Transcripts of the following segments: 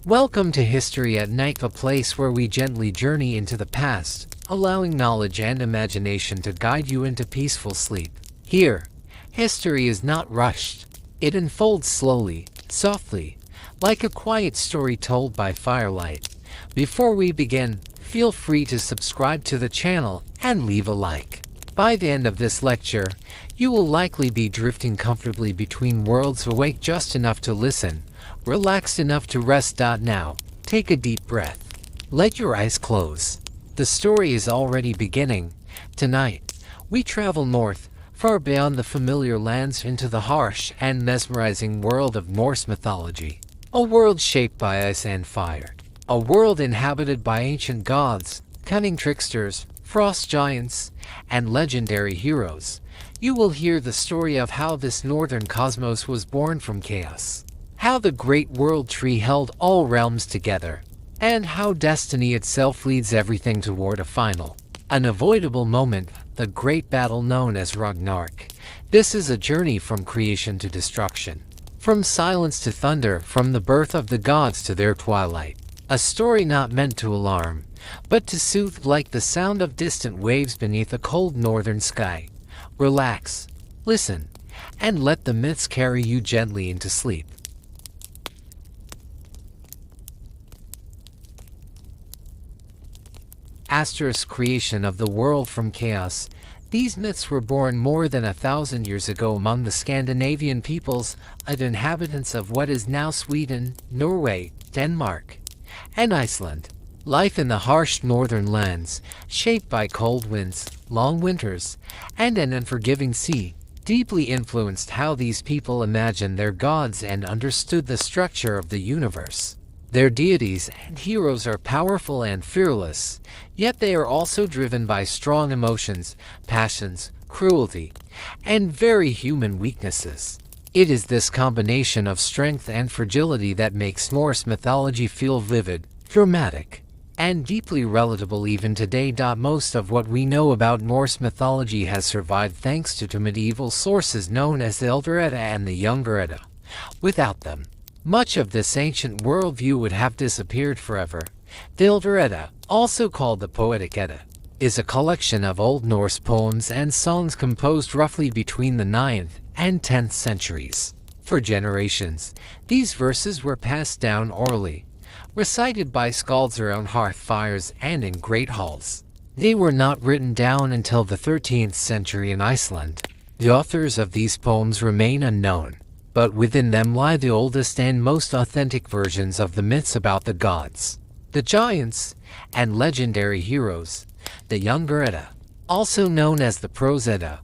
Welcome to History at Night, a place where we gently journey into the past, allowing knowledge and imagination to guide you into peaceful sleep. Here, history is not rushed. It unfolds slowly, softly, like a quiet story told by firelight. Before we begin, feel free to subscribe to the channel and leave a like. By the end of this lecture, you will likely be drifting comfortably between worlds, awake just enough to listen, relaxed enough to rest. Now, take a deep breath. Let your eyes close. The story is already beginning. Tonight, we travel north, far beyond the familiar lands, into the harsh and mesmerizing world of Norse mythology. A world shaped by ice and fire. A world inhabited by ancient gods, cunning tricksters, frost giants, and legendary heroes. You will hear the story of how this northern cosmos was born from chaos, how the great world tree held all realms together, and how destiny itself leads everything toward a final, unavoidable moment, the great battle known as Ragnarök. This is a journey from creation to destruction, from silence to thunder, from the birth of the gods to their twilight. A story not meant to alarm, but to soothe, like the sound of distant waves beneath a cold northern sky. Relax, listen, and let the myths carry you gently into sleep. Asterisk creation of the world from chaos. These myths were born more than 1,000 years ago among the Scandinavian peoples, the inhabitants of what is now Sweden, Norway, Denmark, and Iceland. Life in the harsh northern lands, shaped by cold winds, long winters, and an unforgiving sea, deeply influenced how these people imagined their gods and understood the structure of the universe. Their deities and heroes are powerful and fearless, yet they are also driven by strong emotions, passions, cruelty, and very human weaknesses. It is this combination of strength and fragility that makes Norse mythology feel vivid, dramatic, and deeply relatable even today. Most of what we know about Norse mythology has survived thanks to two medieval sources known as the Elder Edda and the Younger Edda. Without them, much of this ancient worldview would have disappeared forever. The Elder Edda, also called the Poetic Edda, is a collection of Old Norse poems and songs composed roughly between the 9th and 10th centuries. For generations, these verses were passed down orally, recited by skalds around hearth fires and in great halls. They were not written down until the 13th century in Iceland. The authors of these poems remain unknown, but within them lie the oldest and most authentic versions of the myths about the gods, the giants, and legendary heroes. The Younger Edda, also known as the Prose Edda,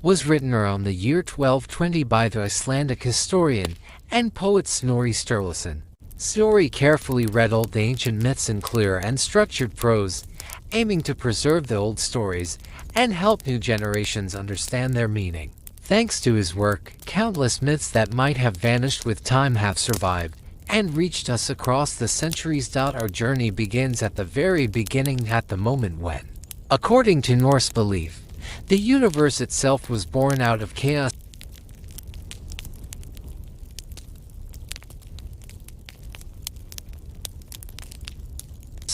was written around the year 1220 by the Icelandic historian and poet Snorri Sturluson. Snorri carefully read all the ancient myths in clear and structured prose, aiming to preserve the old stories and help new generations understand their meaning. Thanks to his work, countless myths that might have vanished with time have survived and reached us across the centuries. Our journey begins at the very beginning, at the moment when, according to Norse belief, the universe itself was born out of chaos.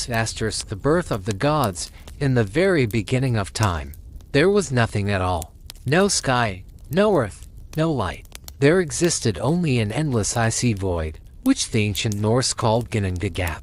Asterisk the birth of the gods. In the very beginning of time, there was nothing at all. No sky, no earth, no light. There existed only an endless icy void, which the ancient Norse called Ginnungagap.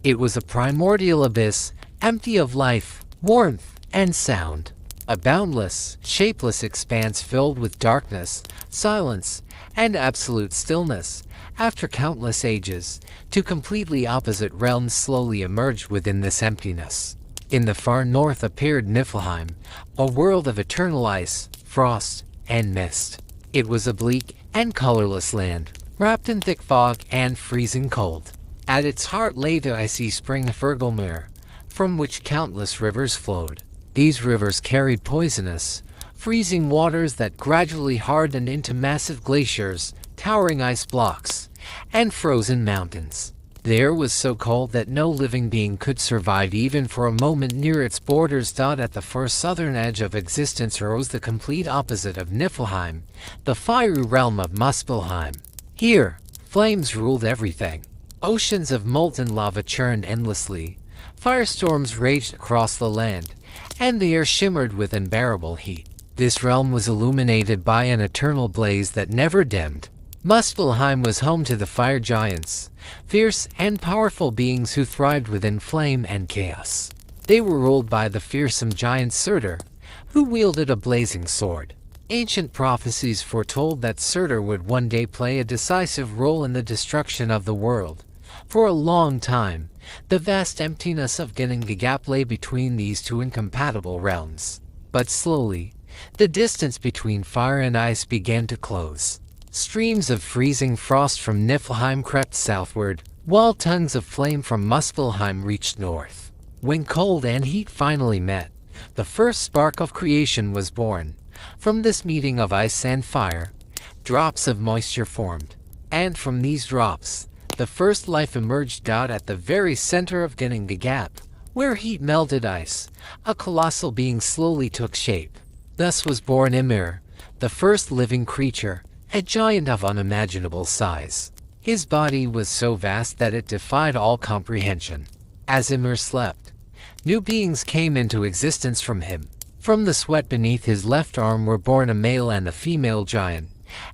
It was a primordial abyss, empty of life, warmth, and sound. A boundless, shapeless expanse filled with darkness, silence, and absolute stillness. After countless ages, two completely opposite realms slowly emerged within this emptiness. In the far north appeared Niflheim, a world of eternal ice, frost, and mist. It was a bleak and colorless land, wrapped in thick fog and freezing cold. At its heart lay the icy spring Hvergelmir, from which countless rivers flowed. These rivers carried poisonous, freezing waters that gradually hardened into massive glaciers, towering ice blocks, and frozen mountains. The air was so cold that no living being could survive even for a moment near its borders. At the far southern edge of existence rose the complete opposite of Niflheim, the fiery realm of Muspelheim. Here, flames ruled everything. Oceans of molten lava churned endlessly, firestorms raged across the land, and the air shimmered with unbearable heat. This realm was illuminated by an eternal blaze that never dimmed. Muspelheim was home to the fire giants, fierce and powerful beings who thrived within flame and chaos. They were ruled by the fearsome giant Surtur, who wielded a blazing sword. Ancient prophecies foretold that Surtur would one day play a decisive role in the destruction of the world. For a long time, the vast emptiness of Ginnungagap lay between these two incompatible realms. But slowly, the distance between fire and ice began to close. Streams of freezing frost from Niflheim crept southward, while tongues of flame from Muspelheim reached north. When cold and heat finally met, the first spark of creation was born. From this meeting of ice and fire, drops of moisture formed, and from these drops, the first life emerged out at the very center of Ginnungagap, where heat melted ice. A colossal being slowly took shape. Thus was born Ymir, the first living creature, a giant of unimaginable size. His body was so vast that it defied all comprehension. As Ymir slept, new beings came into existence from him. From the sweat beneath his left arm were born a male and a female giant,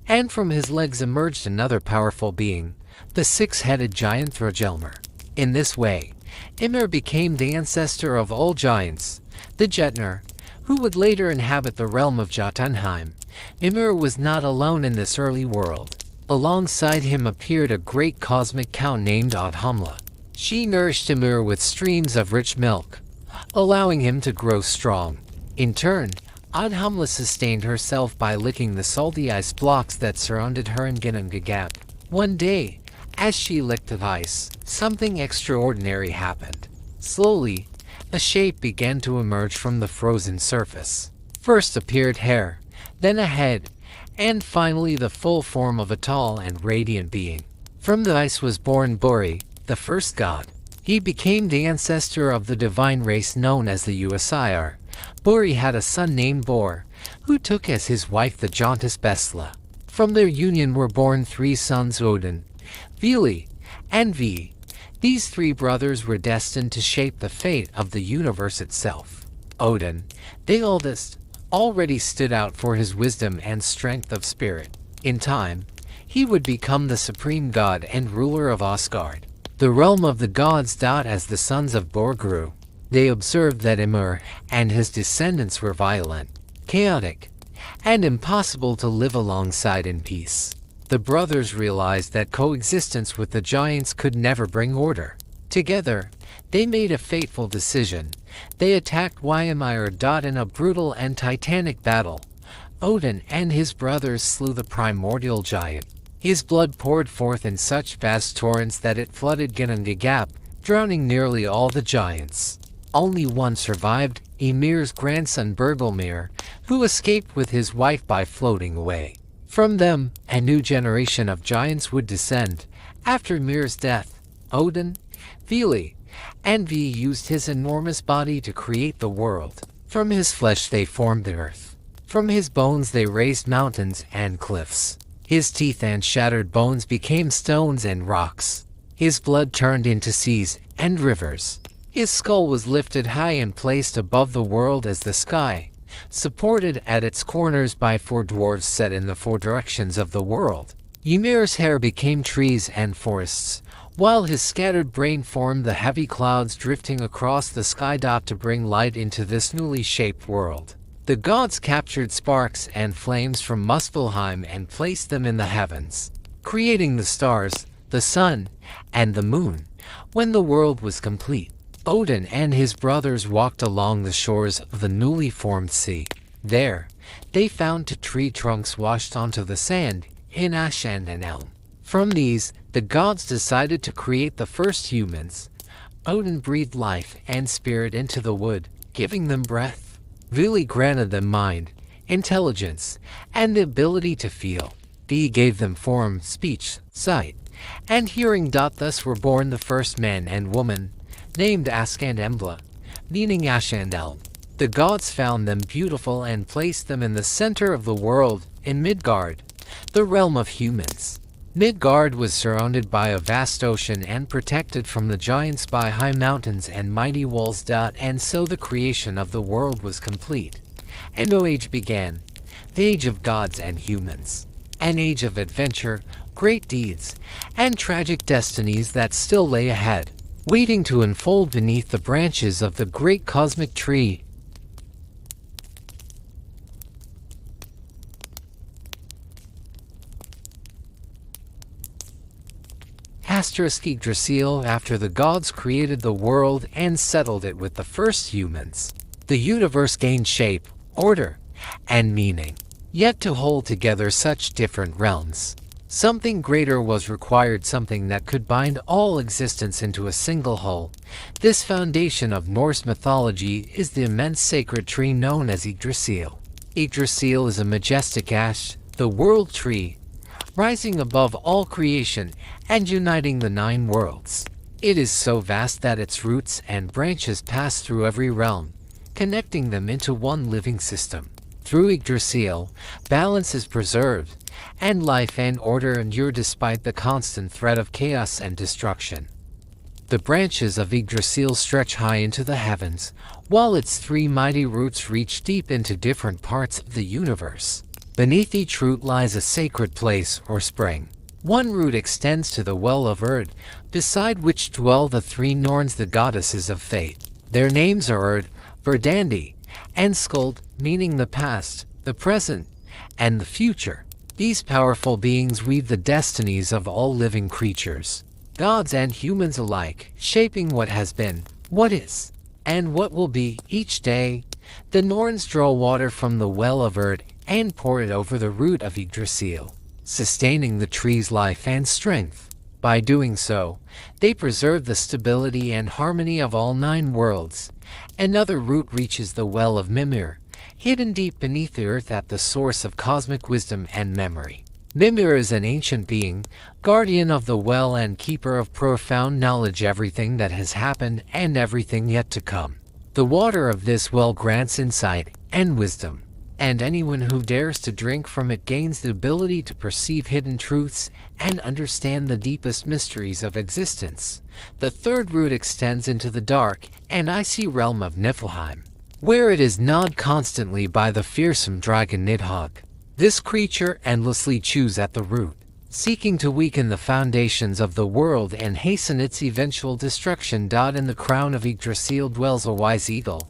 and from his legs emerged another powerful being, the six-headed giant Thorgelmr. In this way, Ymir became the ancestor of all giants, the Jotnar, who would later inhabit the realm of Jotunheim. Ymir was not alone in this early world. Alongside him appeared a great cosmic cow named Audhumla. She nourished Ymir with streams of rich milk, allowing him to grow strong. In turn, Audhumla sustained herself by licking the salty ice blocks that surrounded her in Ginnungagap. One day, as she licked the ice, something extraordinary happened. Slowly, a shape began to emerge from the frozen surface. First appeared hair, then a head, and finally the full form of a tall and radiant being. From the ice was born Buri, the first god. He became the ancestor of the divine race known as the Uasir. Buri had a son named Bor, who took as his wife the giantess Bestla. From their union were born three sons, Odin, Vili, and Vi. These three brothers were destined to shape the fate of the universe itself. Odin, the oldest, already stood out for his wisdom and strength of spirit. In time, he would become the supreme god and ruler of Asgard, the realm of the gods. As the sons of Bor grew, they observed that Ymir and his descendants were violent, chaotic, and impossible to live alongside in peace. The brothers realized that coexistence with the giants could never bring order. Together, they made a fateful decision. They attacked Ymir. In a brutal and titanic battle, Odin and his brothers slew the primordial giant. His blood poured forth in such vast torrents that it flooded Ginnungagap, drowning nearly all the giants. Only one survived, Ymir's grandson Bergelmir, who escaped with his wife by floating away. From them, a new generation of giants would descend. After Ymir's death, Odin, Vili, and Vi used his enormous body to create the world. From his flesh they formed the earth. From his bones they raised mountains and cliffs. His teeth and shattered bones became stones and rocks. His blood turned into seas and rivers. His skull was lifted high and placed above the world as the sky, supported at its corners by four dwarves set in the four directions of the world. Ymir's hair became trees and forests, while his scattered brain formed the heavy clouds drifting across the sky. To bring light into this newly shaped world, the gods captured sparks and flames from Muspelheim and placed them in the heavens, creating the stars, the sun, and the moon. When the world was complete, Odin and his brothers walked along the shores of the newly formed sea. There, they found two tree trunks washed onto the sand, in ash and an elm. From these, the gods decided to create the first humans. Odin breathed life and spirit into the wood, giving them breath. Vili granted them mind, intelligence, and the ability to feel. Vi gave them form, speech, sight, and hearing. Thus were born the first man and woman, named Ask and Embla, meaning ash and elm. The gods found them beautiful and placed them in the center of the world, in Midgard, the realm of humans. Midgard was surrounded by a vast ocean and protected from the giants by high mountains and mighty walls. And so the creation of the world was complete. And no age began, the age of gods and humans. An age of adventure, great deeds, and tragic destinies that still lay ahead, waiting to unfold beneath the branches of the great cosmic tree. Yggdrasil. After the gods created the world and settled it with the first humans, the universe gained shape, order, and meaning. Yet to hold together such different realms, something greater was required, something that could bind all existence into a single whole. This foundation of Norse mythology is the immense sacred tree known as Yggdrasil. Yggdrasil is a majestic ash, the world tree, rising above all creation and uniting the 9 worlds. It is so vast that its roots and branches pass through every realm, connecting them into one living system. Through Yggdrasil, balance is preserved, and life and order endure despite the constant threat of chaos and destruction. The branches of Yggdrasil stretch high into the heavens, while its 3 mighty roots reach deep into different parts of the universe. Beneath each root lies a sacred place or spring. One root extends to the well of Urd, beside which dwell the 3 Norns, the goddesses of fate. Their names are Urd, Verdandi, and Skuld, meaning the past, the present, and the future. These powerful beings weave the destinies of all living creatures, gods and humans alike, shaping what has been, what is, and what will be. Each day, the Norns draw water from the well of Urd and pour it over the root of Yggdrasil, sustaining the tree's life and strength. By doing so, they preserve the stability and harmony of all 9 worlds. Another root reaches the well of Mimir, hidden deep beneath the earth at the source of cosmic wisdom and memory. Mimir is an ancient being, guardian of the well and keeper of profound knowledge, everything that has happened and everything yet to come. The water of this well grants insight and wisdom, and anyone who dares to drink from it gains the ability to perceive hidden truths and understand the deepest mysteries of existence. The 3rd root extends into the dark and icy realm of Niflheim, where it is gnawed constantly by the fearsome dragon Nidhogg. This creature endlessly chews at the root, seeking to weaken the foundations of the world and hasten its eventual destruction. In the crown of Yggdrasil dwells a wise eagle,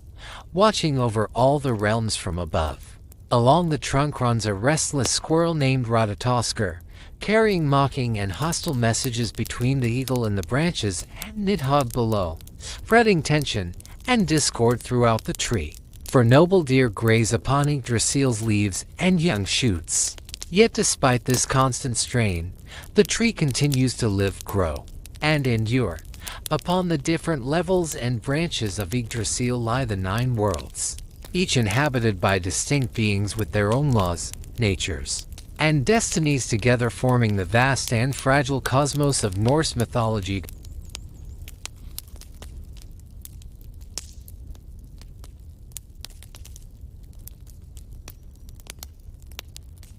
watching over all the realms from above. Along the trunk runs a restless squirrel named Ratatoskr, carrying mocking and hostile messages between the eagle and the branches and Nidhogg below, spreading tension and discord throughout the tree. For noble deer graze upon Yggdrasil's leaves and young shoots. Yet despite this constant strain, the tree continues to live, grow, and endure. Upon the different levels and branches of Yggdrasil lie the 9 worlds, each inhabited by distinct beings with their own laws, natures, and destinies, together forming the vast and fragile cosmos of Norse mythology.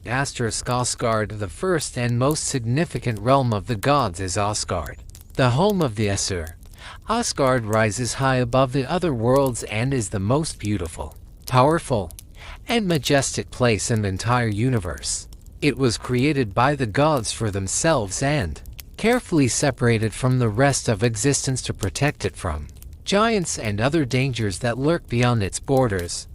Asgard, the first and most significant realm of the gods, is Asgard, the home of the Aesir. Asgard rises high above the other worlds and is the most beautiful, powerful, and majestic place in the entire universe. It was created by the gods for themselves and carefully separated from the rest of existence to protect it from giants and other dangers that lurk beyond its borders.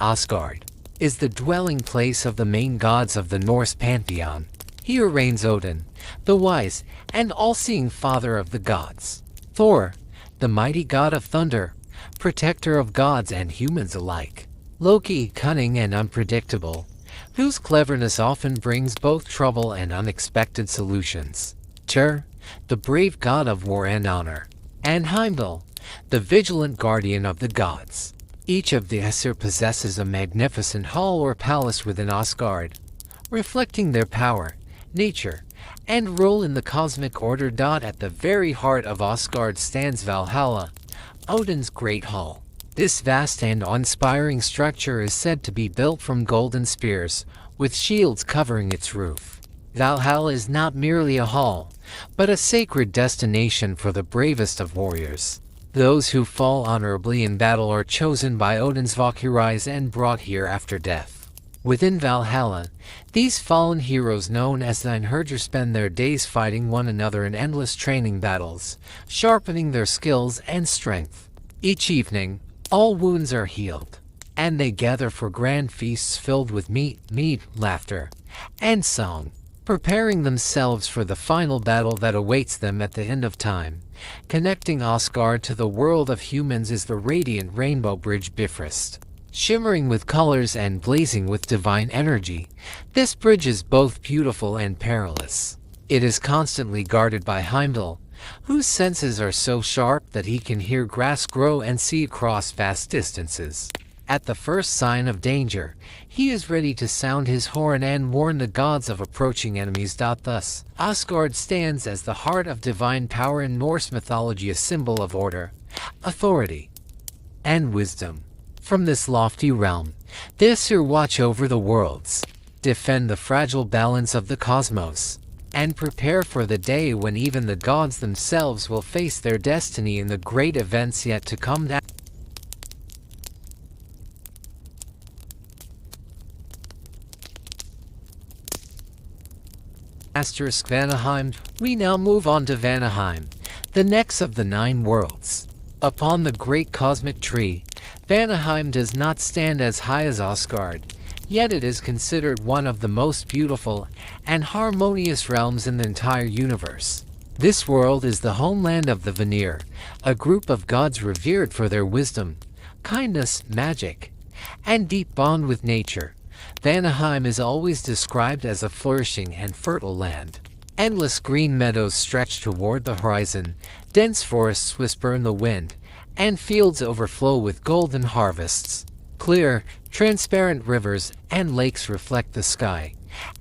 Asgard is the dwelling place of the main gods of the Norse pantheon. Here reigns Odin, the wise and all-seeing father of the gods. Thor, the mighty god of thunder, protector of gods and humans alike. Loki, cunning and unpredictable, whose cleverness often brings both trouble and unexpected solutions. Tyr, the brave god of war and honor. And Heimdall, the vigilant guardian of the gods. Each of the Aesir possesses a magnificent hall or palace within Asgard, reflecting their power, nature, and role in the cosmic order. At the very heart of Asgard stands Valhalla, Odin's great hall. This vast and awe-inspiring structure is said to be built from golden spears, with shields covering its roof. Valhalla is not merely a hall, but a sacred destination for the bravest of warriors. Those who fall honorably in battle are chosen by Odin's Valkyries and brought here after death. Within Valhalla, these fallen heroes known as the Einherjar spend their days fighting one another in endless training battles, sharpening their skills and strength. Each evening, all wounds are healed, and they gather for grand feasts filled with meat, laughter, and song, preparing themselves for the final battle that awaits them at the end of time. Connecting Asgard to the world of humans is the radiant rainbow bridge Bifrost. Shimmering with colors and blazing with divine energy, this bridge is both beautiful and perilous. It is constantly guarded by Heimdall, whose senses are so sharp that he can hear grass grow and see across vast distances. At the first sign of danger, he is ready to sound his horn and warn the gods of approaching enemies. Thus, Asgard stands as the heart of divine power in Norse mythology, a symbol of order, authority, and wisdom. From this lofty realm, the Aesir watch over the worlds, defend the fragile balance of the cosmos, and prepare for the day when even the gods themselves will face their destiny in the great events yet to come. Vanaheim. We now move on to Vanaheim, the next of the 9 worlds. Upon the great cosmic tree, Vanaheim does not stand as high as Asgard, yet it is considered one of the most beautiful and harmonious realms in the entire universe. This world is the homeland of the Vanir, a group of gods revered for their wisdom, kindness, magic, and deep bond with nature. Vanaheim is always described as a flourishing and fertile land. Endless green meadows stretch toward the horizon, dense forests whisper in the wind, and fields overflow with golden harvests. Clear, transparent rivers and lakes reflect the sky,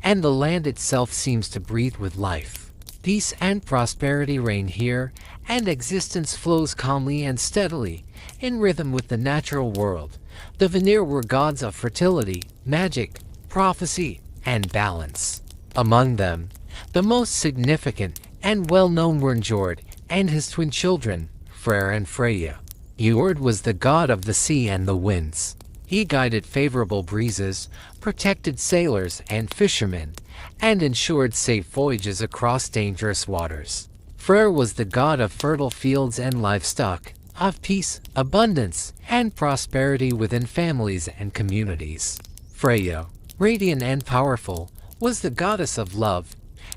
and the land itself seems to breathe with life. Peace and prosperity reign here, and existence flows calmly and steadily, in rhythm with the natural world. The Vanir were gods of fertility, magic, prophecy, and balance. Among them, the most significant and well-known were Njord and his twin children, Freyr and Freyja. Njord was the god of the sea and the winds. He guided favorable breezes, protected sailors and fishermen, and ensured safe voyages across dangerous waters. Freyr was the god of fertile fields and livestock, of peace, abundance, and prosperity within families and communities. Freyja, radiant and powerful, was the goddess of love,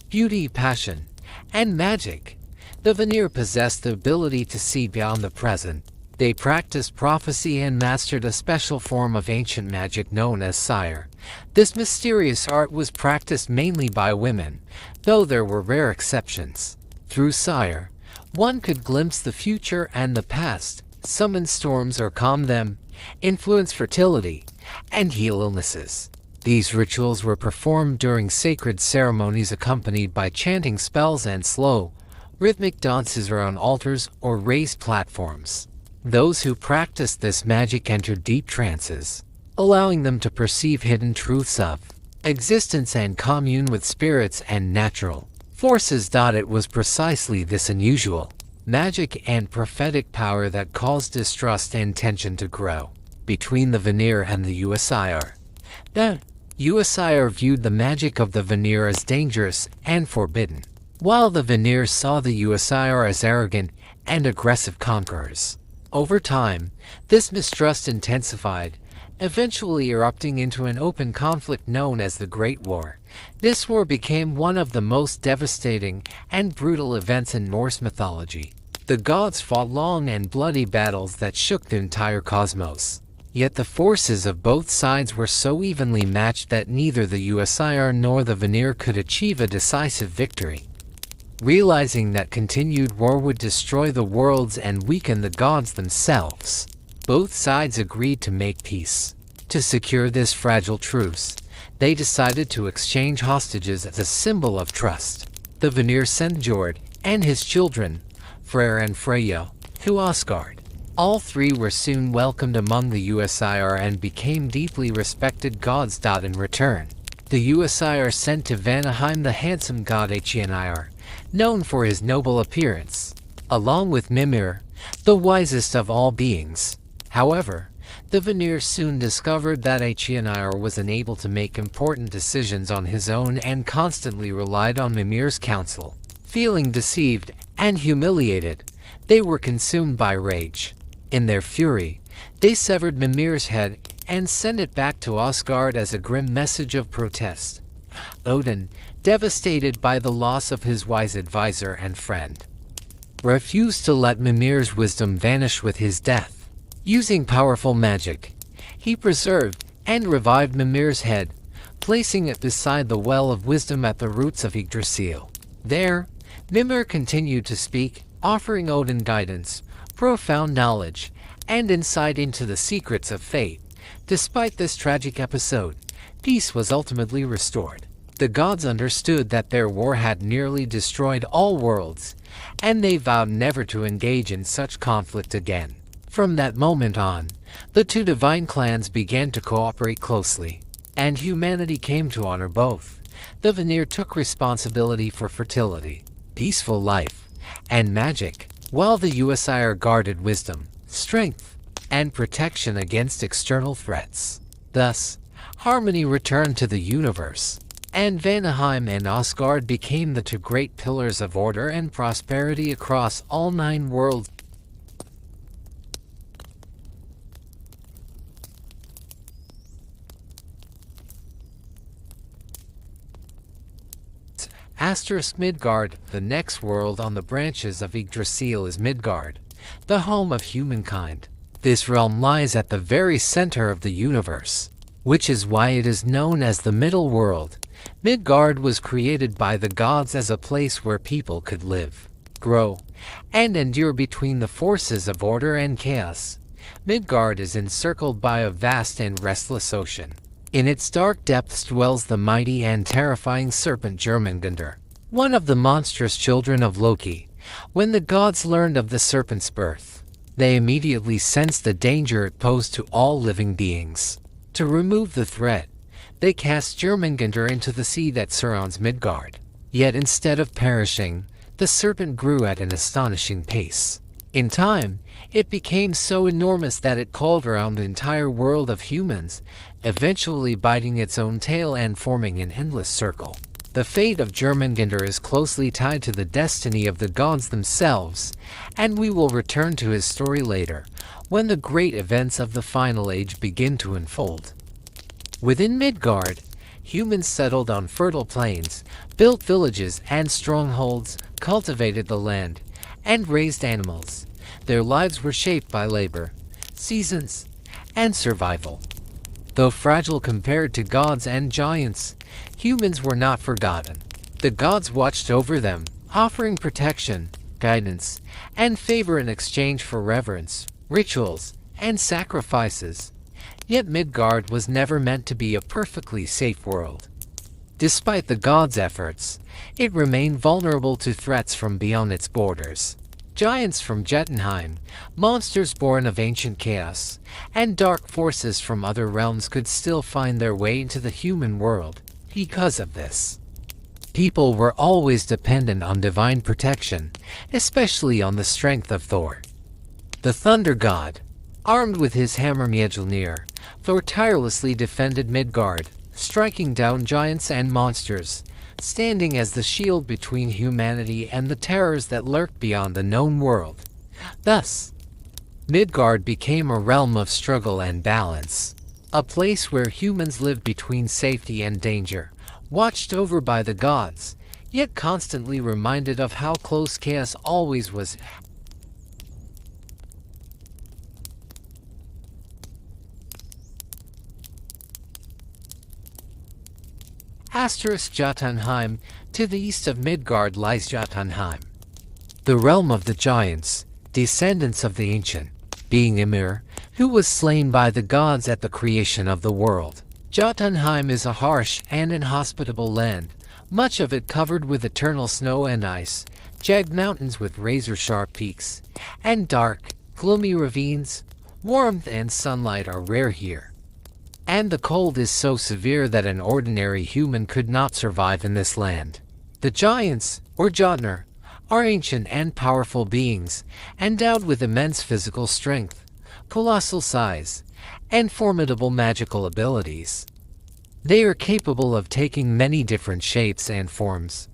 beauty, passion, and magic. The Vanir possessed the ability to see beyond the present. They practiced prophecy and mastered a special form of ancient magic known as Sire. This mysterious art was practiced mainly by women, though there were rare exceptions. Through Sire, one could glimpse the future and the past, summon storms or calm them, influence fertility, and heal illnesses. These rituals were performed during sacred ceremonies accompanied by chanting spells and slow, rhythmic dances around altars or raised platforms. Those who practiced this magic entered deep trances, allowing them to perceive hidden truths of existence and commune with spirits and natural forces. It was precisely this unusual magic and prophetic power that caused distrust and tension to grow between the Vanir and the Aesir. The Aesir viewed the magic of the Vanir as dangerous and forbidden, while the Vanir saw the Aesir as arrogant and aggressive conquerors. Over time, this mistrust intensified, eventually erupting into an open conflict known as the Great War. This war became one of the most devastating and brutal events in Norse mythology. The gods fought long and bloody battles that shook the entire cosmos. Yet the forces of both sides were so evenly matched that neither the Aesir nor the Vanir could achieve a decisive victory. Realizing that continued war would destroy the worlds and weaken the gods themselves, both sides agreed to make peace. To secure this fragile truce, they decided to exchange hostages as a symbol of trust. The Vanir sent Njord and his children, Freyr and Freyja, to Asgard. All 3 were soon welcomed among the Aesir and became deeply respected gods. In return, The Uasir sent to Vanaheim the handsome god Hrungnir, known for his noble appearance, along with Mimir, the wisest of all beings. However, the Vanir soon discovered that Hrungnir was unable to make important decisions on his own and constantly relied on Mimir's counsel. Feeling deceived and humiliated, they were consumed by rage. In their fury, they severed Mimir's head and sent it back to Asgard as a grim message of protest. Odin, devastated by the loss of his wise advisor and friend, refused to let Mimir's wisdom vanish with his death. Using powerful magic, he preserved and revived Mimir's head, placing it beside the well of wisdom at the roots of Yggdrasil. There, Mimir continued to speak, offering Odin guidance, profound knowledge, and insight into the secrets of fate. Despite this tragic episode, peace was ultimately restored. The gods understood that their war had nearly destroyed all worlds, and they vowed never to engage in such conflict again. From that moment on, the two divine clans began to cooperate closely, and humanity came to honor both. The Vanir took responsibility for fertility, peaceful life, and magic, while the Uasir guarded wisdom, strength, and protection against external threats. Thus, harmony returned to the universe, and Vanaheim and Asgard became the two great pillars of order and prosperity across all 9 worlds. Midgard. The next world on the branches of Yggdrasil is Midgard, the home of humankind. This realm lies at the very center of the universe, which is why it is known as the Middle World. Midgard was created by the gods as a place where people could live, grow, and endure between the forces of order and chaos. Midgard is encircled by a vast and restless ocean. In its dark depths dwells the mighty and terrifying serpent Jörmungandr, one of the monstrous children of Loki. When the gods learned of the serpent's birth, they immediately sensed the danger it posed to all living beings. To remove the threat, they cast Jörmungandr into the sea that surrounds Midgard. Yet instead of perishing, the serpent grew at an astonishing pace. In time, it became so enormous that it crawled around the entire world of humans, eventually biting its own tail and forming an endless circle. The fate of Jörmungandr is closely tied to the destiny of the gods themselves, and we will return to his story later, when the great events of the Final Age begin to unfold. Within Midgard, humans settled on fertile plains, built villages and strongholds, cultivated the land, and raised animals. Their lives were shaped by labor, seasons, and survival. Though fragile compared to gods and giants, humans were not forgotten. The gods watched over them, offering protection, guidance, and favor in exchange for reverence, rituals, and sacrifices. Yet Midgard was never meant to be a perfectly safe world. Despite the gods' efforts, it remained vulnerable to threats from beyond its borders. Giants from Jotunheim, monsters born of ancient chaos, and dark forces from other realms could still find their way into the human world. Because of this, people were always dependent on divine protection, especially on the strength of Thor, the thunder god. Armed with his hammer Mjölnir, Thor tirelessly defended Midgard, striking down giants and monsters, standing as the shield between humanity and the terrors that lurked beyond the known world. Thus, Midgard became a realm of struggle and balance, a place where humans lived between safety and danger, watched over by the gods, yet constantly reminded of how close chaos always was. Jotunheim. To the east of Midgard lies Jotunheim, the realm of the giants, descendants of the ancient being Ymir, who was slain by the gods at the creation of the world. Jotunheim is a harsh and inhospitable land, much of it covered with eternal snow and ice, jagged mountains with razor-sharp peaks, and dark, gloomy ravines. Warmth and sunlight are rare here. And the cold is so severe that an ordinary human could not survive in this land. The giants, or Jotnar, are ancient and powerful beings, endowed with immense physical strength, colossal size, and formidable magical abilities. They are capable of taking many different shapes and forms.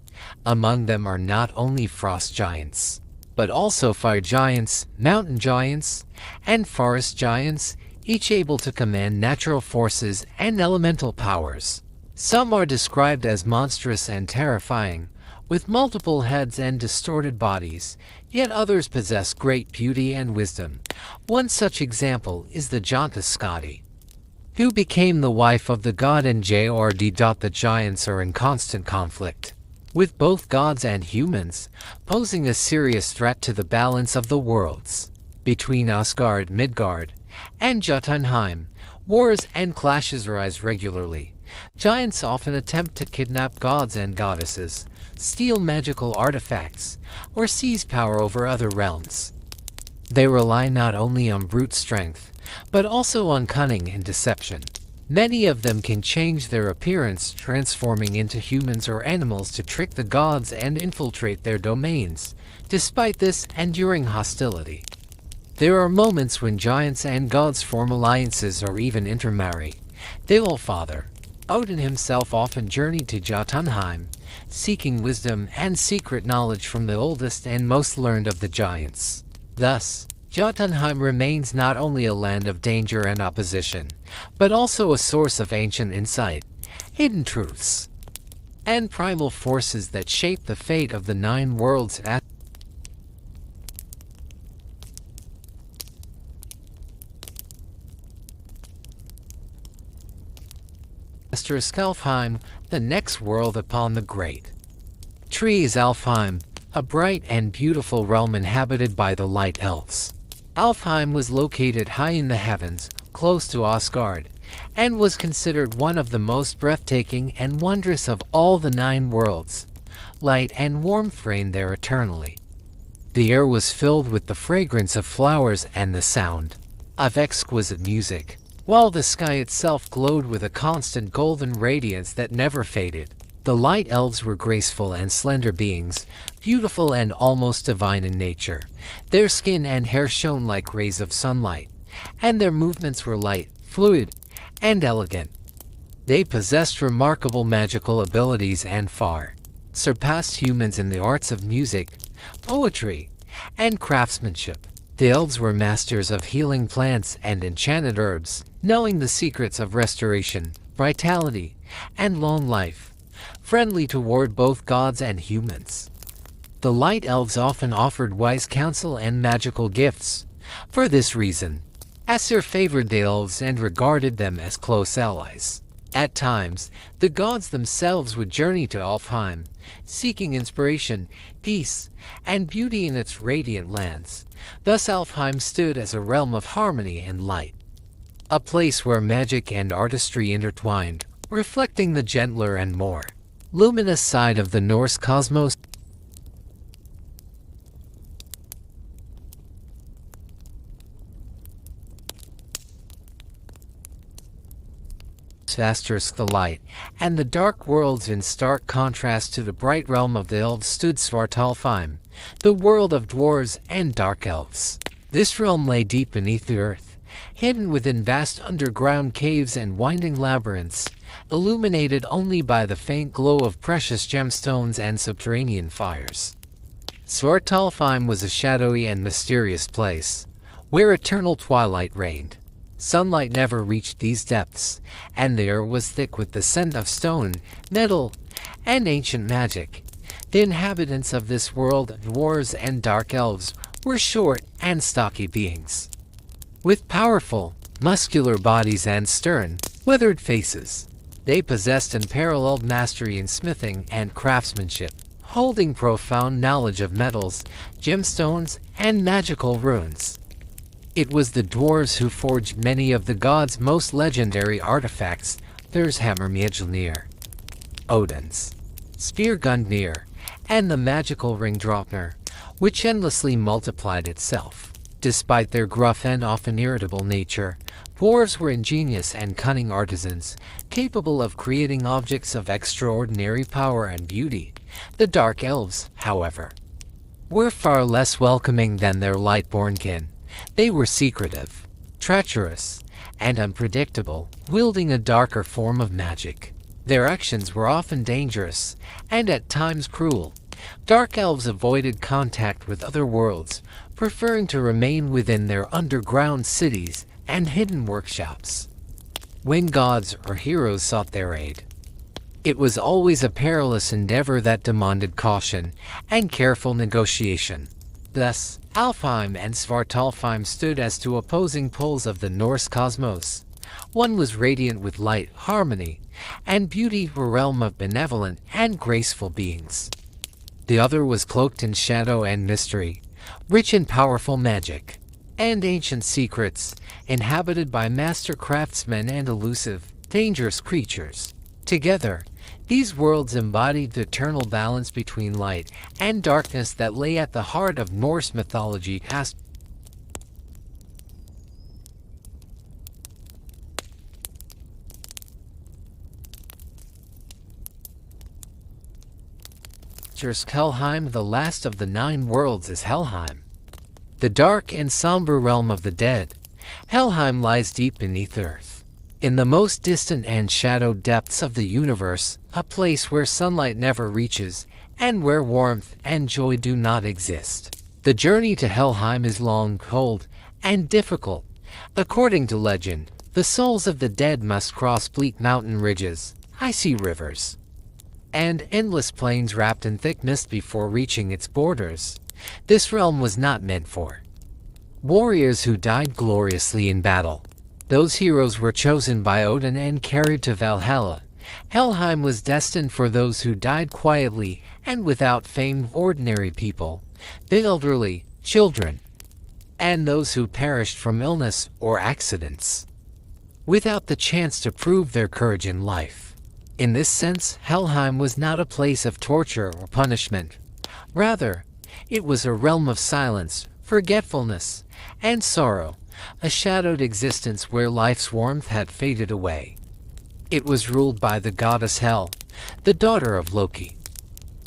Among them are not only frost giants, but also fire giants, mountain giants, and forest giants, each able to command natural forces and elemental powers. Some are described as monstrous and terrifying, with multiple heads and distorted bodies, yet others possess great beauty and wisdom. One such example is the Skadi, who became the wife of the god Njord. The giants are in constant conflict with both gods and humans, posing a serious threat to the balance of the worlds. Between Asgard, Midgard, and Jotunheim, wars and clashes arise regularly. Giants often attempt to kidnap gods and goddesses, steal magical artifacts, or seize power over other realms. They rely not only on brute strength, but also on cunning and deception. Many of them can change their appearance, transforming into humans or animals to trick the gods and infiltrate their domains. Despite this enduring hostility, there are moments when giants and gods form alliances or even intermarry. The All-Father, Odin himself, often journeyed to Jotunheim, seeking wisdom and secret knowledge from the oldest and most learned of the giants. Thus, Jotunheim remains not only a land of danger and opposition, but also a source of ancient insight, hidden truths, and primal forces that shape the fate of the 9 worlds. Alfheim, the next world upon the great tree, is Alfheim, a bright and beautiful realm inhabited by the Light Elves. Alfheim was located high in the heavens, close to Asgard, and was considered one of the most breathtaking and wondrous of all the 9 worlds. Light and warmth reigned there eternally. The air was filled with the fragrance of flowers and the sound of exquisite music, while the sky itself glowed with a constant golden radiance that never faded. The Light Elves were graceful and slender beings, beautiful and almost divine in nature. Their skin and hair shone like rays of sunlight, and their movements were light, fluid, and elegant. They possessed remarkable magical abilities and far surpassed humans in the arts of music, poetry, and craftsmanship. The elves were masters of healing plants and enchanted herbs, knowing the secrets of restoration, vitality, and long life, friendly toward both gods and humans. The Light Elves often offered wise counsel and magical gifts. For this reason, Aesir favored the elves and regarded them as close allies. At times, the gods themselves would journey to Alfheim, seeking inspiration, peace, and beauty in its radiant lands. Thus Alfheim stood as a realm of harmony and light, a place where magic and artistry intertwined, reflecting the gentler and more luminous side of the Norse cosmos. The light and the dark worlds. In stark contrast to the bright realm of the elves stood Svartalfheim, the world of dwarves and dark elves. This realm lay deep beneath the earth, hidden within vast underground caves and winding labyrinths, illuminated only by the faint glow of precious gemstones and subterranean fires. Svartalfheim was a shadowy and mysterious place, where eternal twilight reigned. Sunlight never reached these depths, and the air was thick with the scent of stone, metal, and ancient magic. The inhabitants of this world, dwarves and dark elves, were short and stocky beings, with powerful, muscular bodies and stern, weathered faces. They possessed unparalleled mastery in smithing and craftsmanship, holding profound knowledge of metals, gemstones, and magical runes. It was the dwarves who forged many of the gods' most legendary artifacts: Thor's hammer Mjölnir, Odin's spear Hrungnir, and the magical ring Draupnir, which endlessly multiplied itself. Despite their gruff and often irritable nature, Dwarves were ingenious and cunning artisans, capable of creating objects of extraordinary power and beauty. The Dark Elves, however, were far less welcoming than their light-born kin. They were secretive, treacherous, and unpredictable, wielding a darker form of magic. Their actions were often dangerous, and at times cruel. Dark Elves avoided contact with other worlds, preferring to remain within their underground cities and hidden workshops. When gods or heroes sought their aid, it was always a perilous endeavor that demanded caution and careful negotiation. Thus, Alfheim and Svartalfheim stood as two opposing poles of the Norse cosmos. One was radiant with light, harmony, and beauty, a realm of benevolent and graceful beings. The other was cloaked in shadow and mystery, rich in powerful magic and ancient secrets, inhabited by master craftsmen and elusive, dangerous creatures. Together, these worlds embodied the eternal balance between light and darkness that lay at the heart of Norse mythology. Helheim, the last of the 9 worlds, is Helheim, the dark and somber realm of the dead. Helheim lies deep beneath earth, in the most distant and shadowed depths of the universe, a place where sunlight never reaches, and where warmth and joy do not exist. The journey to Helheim is long, cold, and difficult. According to legend, the souls of the dead must cross bleak mountain ridges, icy rivers, and endless plains wrapped in thick mist before reaching its borders. This realm was not meant for warriors who died gloriously in battle. Those heroes were chosen by Odin and carried to Valhalla. Helheim was destined for those who died quietly and without fame, ordinary people, the elderly, children, and those who perished from illness or accidents, without the chance to prove their courage in life. In this sense, Helheim was not a place of torture or punishment. Rather, it was a realm of silence, forgetfulness, and sorrow, a shadowed existence where life's warmth had faded away. It was ruled by the goddess Hel, the daughter of Loki,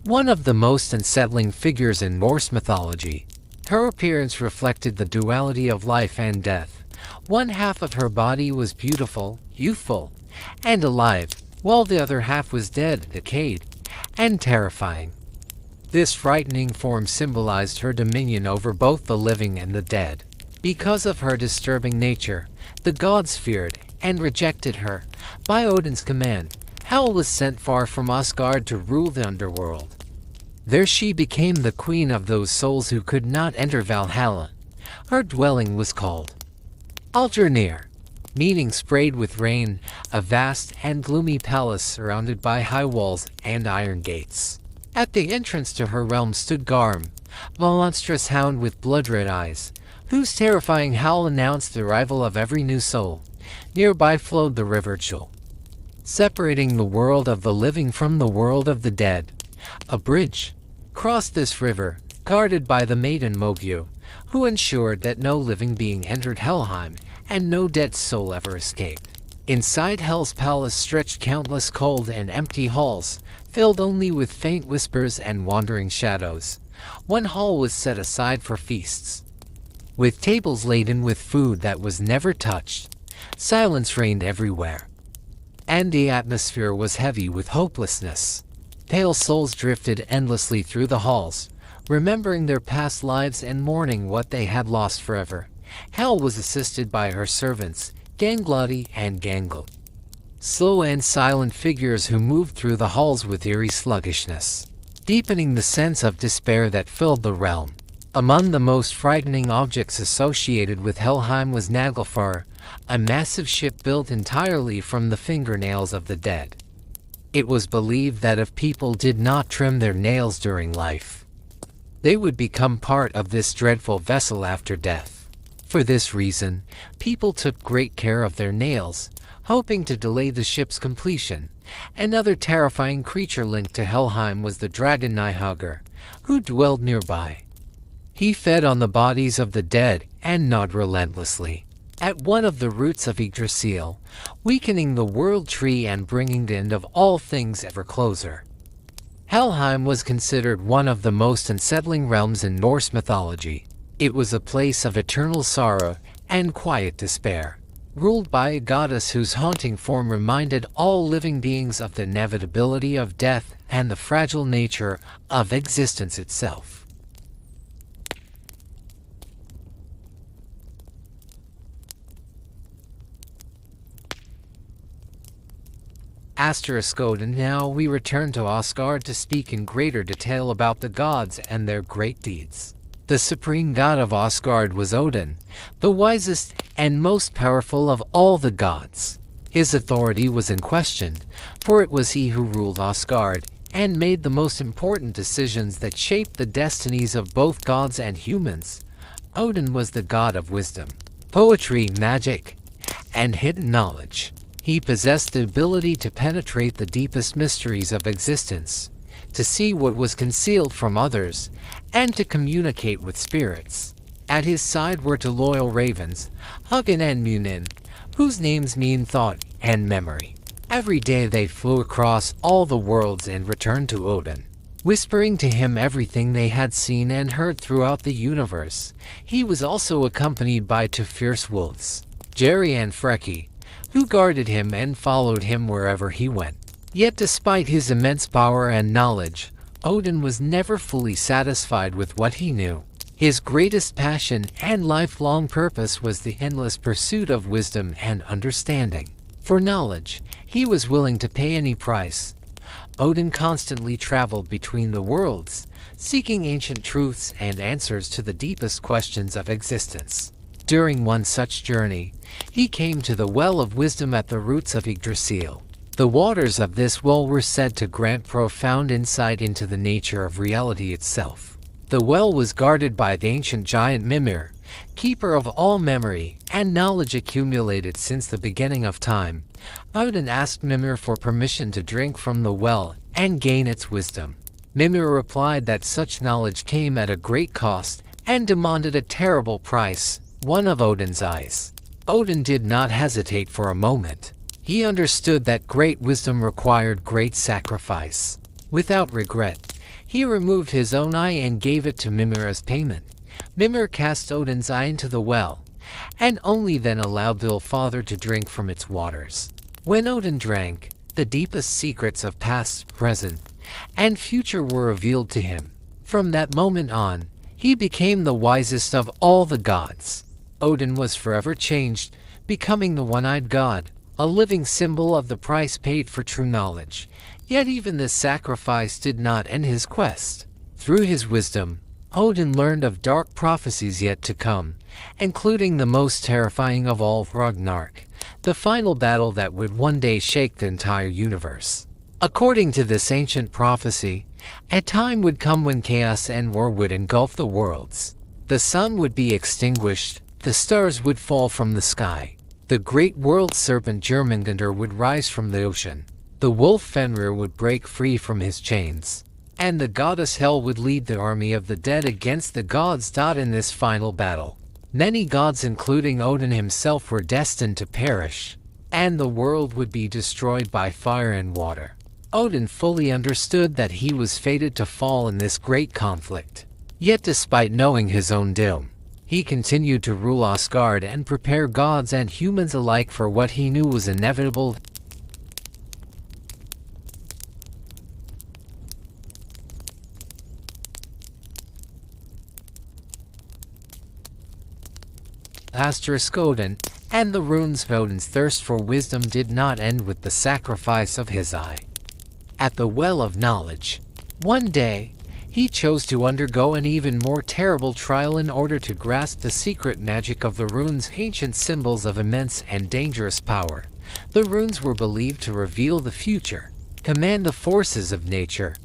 one of the most unsettling figures in Norse mythology. Her appearance reflected the duality of life and death. One half of her body was beautiful, youthful, and alive, while the other half was dead, decayed, and terrifying. This frightening form symbolized her dominion over both the living and the dead. Because of her disturbing nature, the gods feared and rejected her. By Odin's command, Hel was sent far from Asgard to rule the underworld. There she became the queen of those souls who could not enter Valhalla. Her dwelling was called Mjölnir, meaning sprayed with rain, a vast and gloomy palace surrounded by high walls and iron gates. At the entrance to her realm stood Garm, a monstrous hound with blood-red eyes, whose terrifying howl announced the arrival of every new soul. Nearby flowed the river Chul, separating the world of the living from the world of the dead. A bridge crossed this river, guarded by the maiden Mogyu, who ensured that no living being entered Helheim and no dead soul ever escaped. Inside Hel's palace stretched countless cold and empty halls, filled only with faint whispers and wandering shadows. One hall was set aside for feasts, with tables laden with food that was never touched. Silence reigned everywhere, and the atmosphere was heavy with hopelessness. Pale souls drifted endlessly through the halls, remembering their past lives and mourning what they had lost forever. Hel was assisted by her servants, Gangloti and Gangle, slow and silent figures who moved through the halls with eerie sluggishness, deepening the sense of despair that filled the realm. Among the most frightening objects associated with Helheim was Naglfar, a massive ship built entirely from the fingernails of the dead. It was believed that if people did not trim their nails during life, they would become part of this dreadful vessel after death. For this reason, people took great care of their nails, hoping to delay the ship's completion. Another terrifying creature linked to Helheim was the dragon Nihugger, who dwelled nearby. He fed on the bodies of the dead and gnawed relentlessly at one of the roots of Yggdrasil, weakening the world tree and bringing the end of all things ever closer. Helheim was considered one of the most unsettling realms in Norse mythology. It was a place of eternal sorrow and quiet despair, ruled by a goddess whose haunting form reminded all living beings of the inevitability of death and the fragile nature of existence itself. Odin. Now we return to Asgard to speak in greater detail about the gods and their great deeds. The supreme god of Asgard was Odin, the wisest and most powerful of all the gods. His authority was unquestioned, for it was he who ruled Asgard and made the most important decisions that shaped the destinies of both gods and humans. Odin was the god of wisdom, poetry, magic, and hidden knowledge. He possessed the ability to penetrate the deepest mysteries of existence, to see what was concealed from others, and to communicate with spirits. At his side were two loyal ravens, Hugin and Mjölnir, whose names mean thought and memory. Every day they flew across all the worlds and returned to Odin, whispering to him everything they had seen and heard throughout the universe. He was also accompanied by two fierce wolves, Jerry and Freki, who guarded him and followed him wherever he went. Yet despite his immense power and knowledge, Odin was never fully satisfied with what he knew. His greatest passion and lifelong purpose was the endless pursuit of wisdom and understanding. For knowledge, he was willing to pay any price. Odin constantly traveled between the worlds, seeking ancient truths and answers to the deepest questions of existence. During one such journey, he came to the well of wisdom at the roots of Yggdrasil. The waters of this well were said to grant profound insight into the nature of reality itself. The well was guarded by the ancient giant Mimir, keeper of all memory and knowledge accumulated since the beginning of time. Odin asked Mimir for permission to drink from the well and gain its wisdom. Mimir replied that such knowledge came at a great cost and demanded a terrible price, one of Odin's eyes. Odin did not hesitate for a moment. He understood that great wisdom required great sacrifice. Without regret, he removed his own eye and gave it to Mimir as payment. Mimir cast Odin's eye into the well, and only then allowed the father to drink from its waters. When Odin drank, the deepest secrets of past, present, and future were revealed to him. From that moment on, he became the wisest of all the gods. Odin was forever changed, becoming the one-eyed god, a living symbol of the price paid for true knowledge. Yet even this sacrifice did not end his quest. Through his wisdom, Odin learned of dark prophecies yet to come, including the most terrifying of all, Ragnarök, the final battle that would one day shake the entire universe. According to this ancient prophecy, a time would come when chaos and war would engulf the worlds. The sun would be extinguished, the stars would fall from the sky, the great world serpent Jörmungandr would rise from the ocean, the wolf Fenrir would break free from his chains, and the goddess Hel would lead the army of the dead against the gods. In this final battle, many gods including Odin himself were destined to perish, and the world would be destroyed by fire and water. Odin fully understood that he was fated to fall in this great conflict. Yet despite knowing his own doom, he continued to rule Asgard and prepare gods and humans alike for what he knew was inevitable. Odin and the runes. Odin's thirst for wisdom did not end with the sacrifice of his eye. At the well of knowledge, one day, he chose to undergo an even more terrible trial in order to grasp the secret magic of the runes, ancient symbols of immense and dangerous power. The runes were believed to reveal the future, command the forces of nature,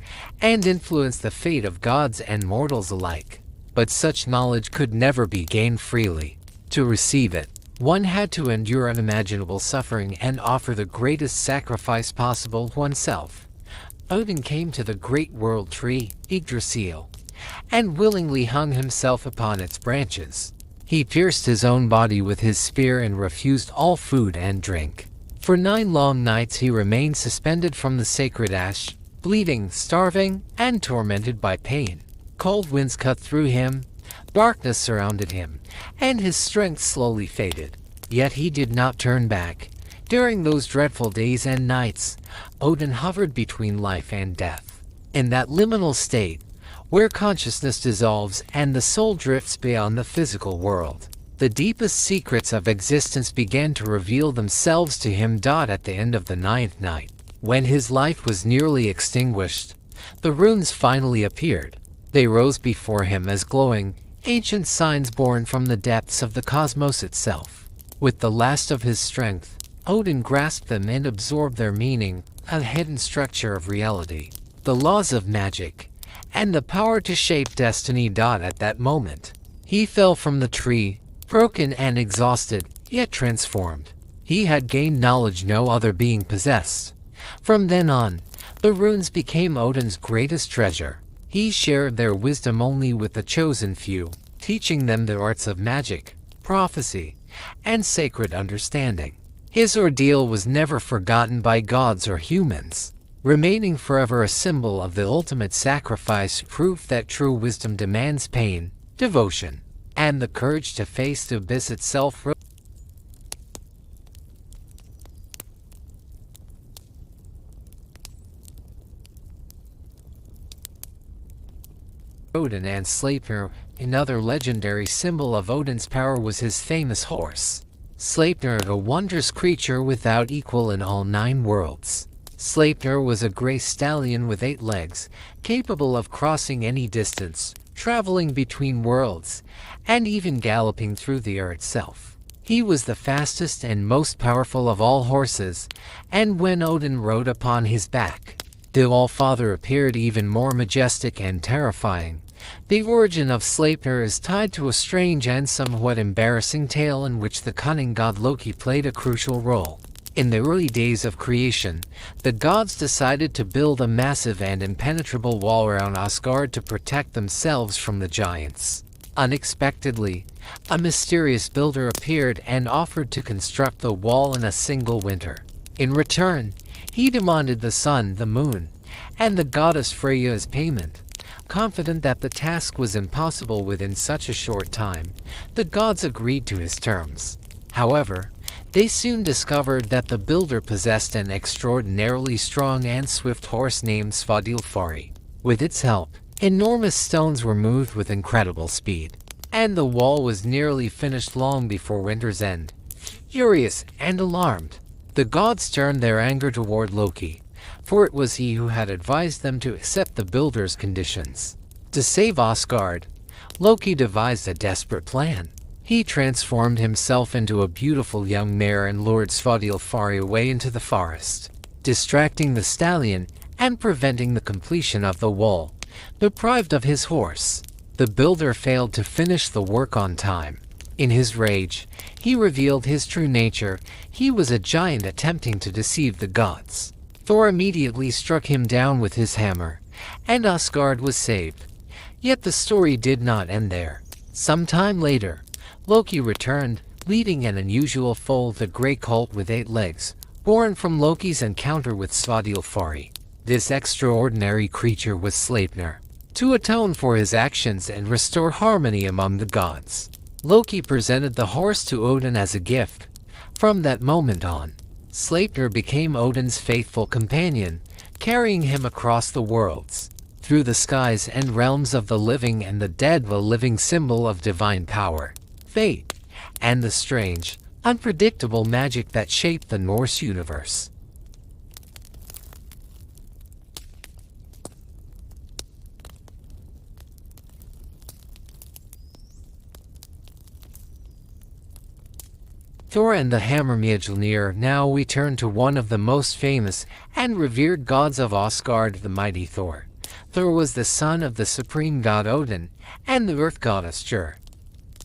and influence the fate of gods and mortals alike. But such knowledge could never be gained freely. To receive it, one had to endure unimaginable suffering and offer the greatest sacrifice possible, oneself. Odin came to the great world tree, Yggdrasil, and willingly hung himself upon its branches. He pierced his own body with his spear and refused all food and drink. For 9 long nights he remained suspended from the sacred ash, bleeding, starving, and tormented by pain. Cold winds cut through him, darkness surrounded him, and his strength slowly faded. Yet he did not turn back. During those dreadful days and nights, Odin hovered between life and death. In that liminal state, where consciousness dissolves and the soul drifts beyond the physical world, the deepest secrets of existence began to reveal themselves to him. At the end of the 9th night, when his life was nearly extinguished, the runes finally appeared. They rose before him as glowing, ancient signs born from the depths of the cosmos itself. With the last of his strength, Odin grasped them and absorbed their meaning, a hidden structure of reality, the laws of magic, and the power to shape destiny. At that moment, he fell from the tree, broken and exhausted, yet transformed. He had gained knowledge no other being possessed. From then on, the runes became Odin's greatest treasure. He shared their wisdom only with the chosen few, teaching them the arts of magic, prophecy, and sacred understanding. His ordeal was never forgotten by gods or humans, remaining forever a symbol of the ultimate sacrifice, proof that true wisdom demands pain, devotion, and the courage to face the abyss itself. Odin and Sleipnir. Another legendary symbol of Odin's power was his famous horse. Sleipnir, a wondrous creature without equal in all 9 worlds. Sleipnir was a gray stallion with 8 legs, capable of crossing any distance, traveling between worlds, and even galloping through the air itself. He was the fastest and most powerful of all horses, and when Odin rode upon his back, the All-Father appeared even more majestic and terrifying. The origin of Sleipnir is tied to a strange and somewhat embarrassing tale in which the cunning god Loki played a crucial role. In the early days of creation, the gods decided to build a massive and impenetrable wall around Asgard to protect themselves from the giants. Unexpectedly, a mysterious builder appeared and offered to construct the wall in a single winter. In return, he demanded the sun, the moon, and the goddess Freyja as payment. Confident that the task was impossible within such a short time, the gods agreed to his terms. However, they soon discovered that the builder possessed an extraordinarily strong and swift horse named Svadilfari. With its help, enormous stones were moved with incredible speed, and the wall was nearly finished long before winter's end. Furious and alarmed, the gods turned their anger toward Loki, for it was he who had advised them to accept the builder's conditions. To save Asgard, Loki devised a desperate plan. He transformed himself into a beautiful young mare and lured Svadilfari away into the forest, distracting the stallion and preventing the completion of the wall. Deprived of his horse, the builder failed to finish the work on time. In his rage, he revealed his true nature. He was a giant attempting to deceive the gods. Thor immediately struck him down with his hammer, and Asgard was saved. Yet the story did not end there. Some time later, Loki returned, leading an unusual foal, the grey colt with 8 legs, born from Loki's encounter with Svadilfari. This extraordinary creature was Sleipnir. To atone for his actions and restore harmony among the gods, Loki presented the horse to Odin as a gift. From that moment on, Sleipnir became Odin's faithful companion, carrying him across the worlds, through the skies and realms of the living and the dead, a living symbol of divine power, fate, and the strange, unpredictable magic that shaped the Norse universe. Thor and the hammer Mjölnir. Now we turn to one of the most famous and revered gods of Asgard, the mighty Thor. Thor was the son of the supreme god Odin and the earth goddess Tyr.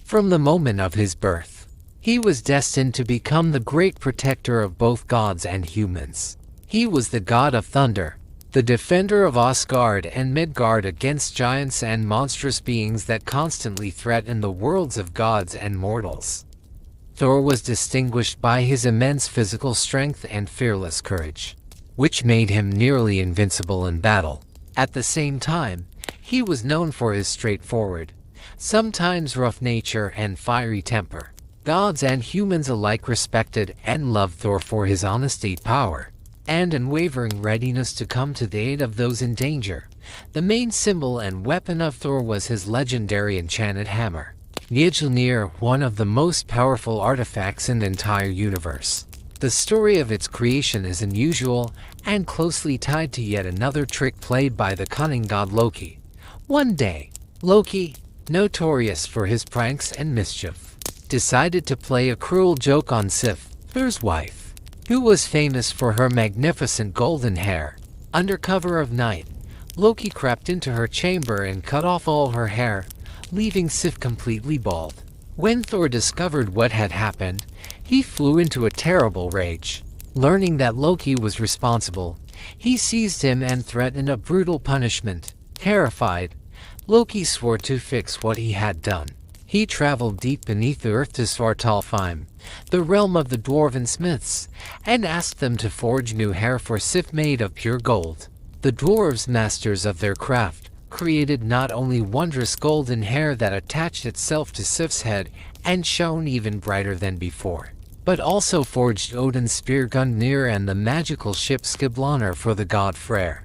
From the moment of his birth, he was destined to become the great protector of both gods and humans. He was the god of thunder, the defender of Asgard and Midgard against giants and monstrous beings that constantly threaten the worlds of gods and mortals. Thor was distinguished by his immense physical strength and fearless courage, which made him nearly invincible in battle. At the same time, he was known for his straightforward, sometimes rough nature and fiery temper. Gods and humans alike respected and loved Thor for his honesty, power, and unwavering readiness to come to the aid of those in danger. The main symbol and weapon of Thor was his legendary enchanted hammer, Mjölnir, one of the most powerful artifacts in the entire universe. The story of its creation is unusual and closely tied to yet another trick played by the cunning god Loki. One day, Loki, notorious for his pranks and mischief, decided to play a cruel joke on Sif, Thor's wife, who was famous for her magnificent golden hair. Under cover of night, Loki crept into her chamber and cut off all her hair, leaving Sif completely bald. When Thor discovered what had happened, he flew into a terrible rage. Learning that Loki was responsible, he seized him and threatened a brutal punishment. Terrified, Loki swore to fix what he had done. He traveled deep beneath the earth to Svartalfheim, the realm of the dwarven smiths, and asked them to forge new hair for Sif made of pure gold. The dwarves, masters of their craft, created not only wondrous golden hair that attached itself to Sif's head and shone even brighter than before, but also forged Odin's spear Hrungnir and the magical ship Skiblanir for the god Freyr.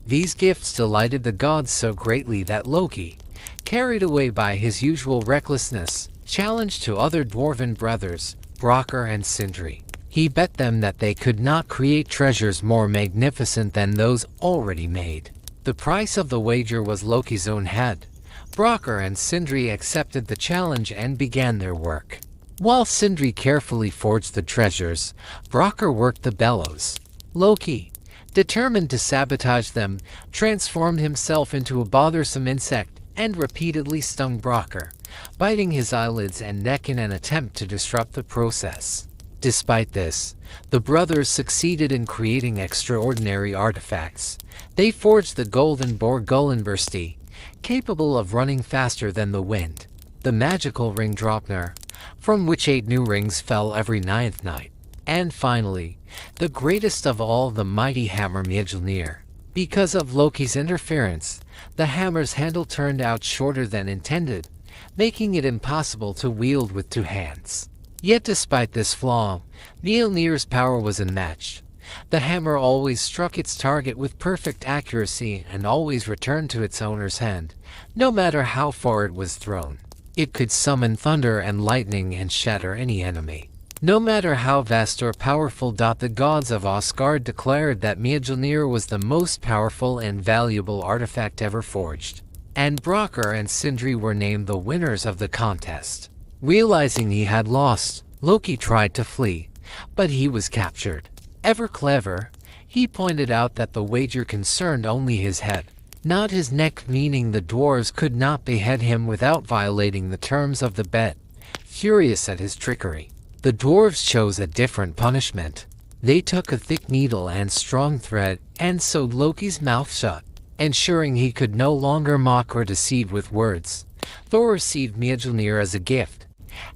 These gifts delighted the gods so greatly that Loki, carried away by his usual recklessness, challenged two other dwarven brothers, Brokkr and Sindri. He bet them that they could not create treasures more magnificent than those already made. The price of the wager was Loki's own head. Brokkr and Sindri accepted the challenge and began their work. While Sindri carefully forged the treasures, Brokkr worked the bellows. Loki, determined to sabotage them, transformed himself into a bothersome insect and repeatedly stung Brokkr, biting his eyelids and neck in an attempt to disrupt the process. Despite this, the brothers succeeded in creating extraordinary artifacts. They forged the golden boar Gullinbursti, capable of running faster than the wind, the magical ring Draupnir, from which 8 new rings fell every 9th night, and finally, the greatest of all, the mighty hammer Mjölnir. Because of Loki's interference, the hammer's handle turned out shorter than intended, making it impossible to wield with 2 hands. Yet despite this flaw, Mjölnir's power was unmatched. The hammer always struck its target with perfect accuracy and always returned to its owner's hand, no matter how far it was thrown. It could summon thunder and lightning and shatter any enemy, no matter how vast or powerful. The gods of Asgard declared that Mjölnir was the most powerful and valuable artifact ever forged, and Brokkr and Sindri were named the winners of the contest. Realizing he had lost, Loki tried to flee, but he was captured. Ever clever, he pointed out that the wager concerned only his head, not his neck, meaning the dwarves could not behead him without violating the terms of the bet. Furious at his trickery, the dwarves chose a different punishment. They took a thick needle and strong thread and sewed Loki's mouth shut, ensuring he could no longer mock or deceive with words. Thor received Mjölnir as a gift,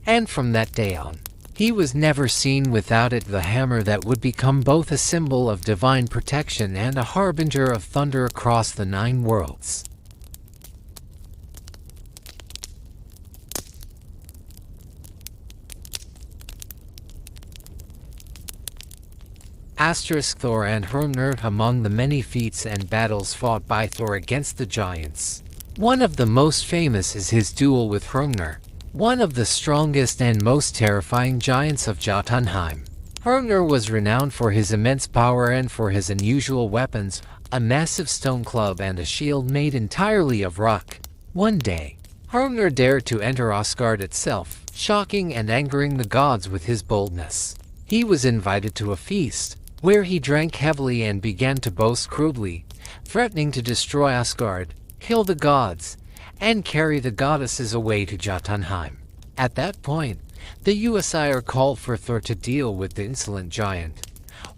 and from that day on, he was never seen without it, the hammer that would become both a symbol of divine protection and a harbinger of thunder across the 9 worlds. Thor and Hrungnir. Among the many feats and battles fought by Thor against the giants, one of the most famous is his duel with Hrungnir, one of the strongest and most terrifying giants of Jotunheim. Hrungnir was renowned for his immense power and for his unusual weapons, a massive stone club and a shield made entirely of rock. One day, Hrungnir dared to enter Asgard itself, shocking and angering the gods with his boldness. He was invited to a feast, where he drank heavily and began to boast crudely, threatening to destroy Asgard, kill the gods, and carry the goddesses away to Jotunheim. At that point, the Usir called for Thor to deal with the insolent giant.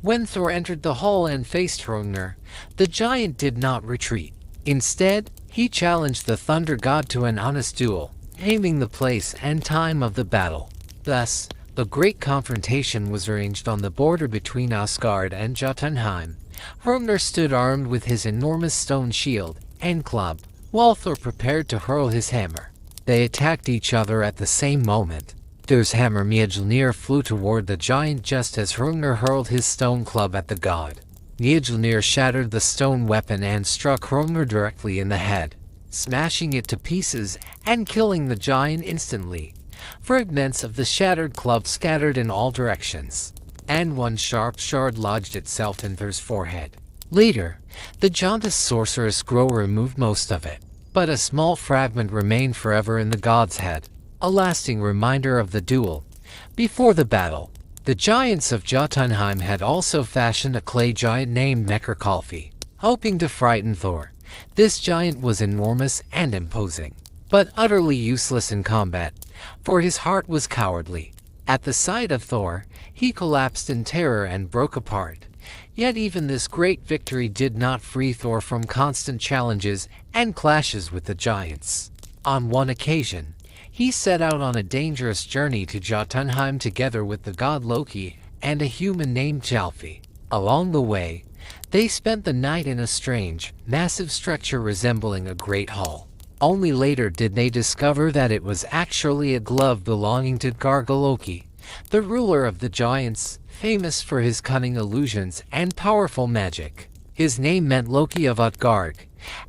When Thor entered the hall and faced Hrungnir, the giant did not retreat. Instead, he challenged the thunder god to an honest duel, naming the place and time of the battle. Thus, the great confrontation was arranged on the border between Asgard and Jotunheim. Hrungnir stood armed with his enormous stone shield and club, while Thor prepared to hurl his hammer. They attacked each other at the same moment. Thor's hammer Mjölnir flew toward the giant just as Hrungnir hurled his stone club at the god. Mjölnir shattered the stone weapon and struck Hrungnir directly in the head, smashing it to pieces and killing the giant instantly. Fragments of the shattered club scattered in all directions, and one sharp shard lodged itself in Thor's forehead. Later, the giant's sorceress Grow removed most of it, but a small fragment remained forever in the god's head, a lasting reminder of the duel. Before the battle, the giants of Jotunheim had also fashioned a clay giant named Nekrkalfi, hoping to frighten Thor. This giant was enormous and imposing, but utterly useless in combat, for his heart was cowardly. At the sight of Thor, he collapsed in terror and broke apart. Yet even this great victory did not free Thor from constant challenges and clashes with the giants. On one occasion, he set out on a dangerous journey to Jotunheim together with the god Loki and a human named Jalfi. Along the way, they spent the night in a strange, massive structure resembling a great hall. Only later did they discover that it was actually a glove belonging to Loki, the ruler of the giants, famous for his cunning illusions and powerful magic. His name meant Loki of Asgard,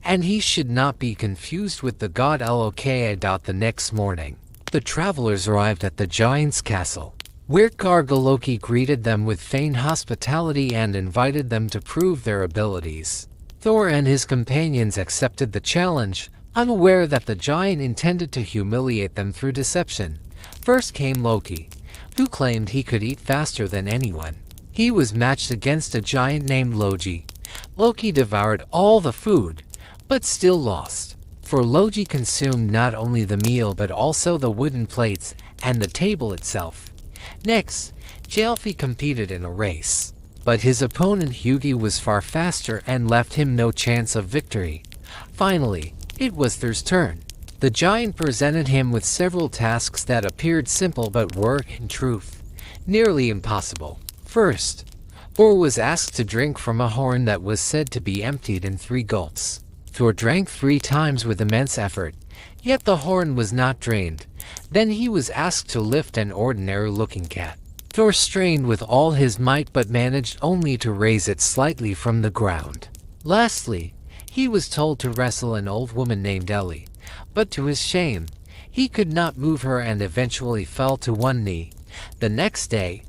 and he should not be confused with the god Loki. The next morning, the travelers arrived at the giant's castle, where Loki greeted them with feigned hospitality and invited them to prove their abilities. Thor and his companions accepted the challenge, unaware that the giant intended to humiliate them through deception. First came Loki, who claimed he could eat faster than anyone. He was matched against a giant named Loki. Loki devoured all the food, but still lost, for Loki consumed not only the meal but also the wooden plates and the table itself. Next, Jalfi competed in a race, but his opponent Hugi was far faster and left him no chance of victory. Finally, it was Thor's turn. The giant presented him with several tasks that appeared simple but were, in truth, nearly impossible. First, Thor was asked to drink from a horn that was said to be emptied in 3 gulps. Thor drank 3 times with immense effort, yet the horn was not drained. Then he was asked to lift an ordinary-looking cat. Thor strained with all his might but managed only to raise it slightly from the ground. Lastly, he was told to wrestle an old woman named Ellie, but to his shame, he could not move her and eventually fell to one knee. The next day,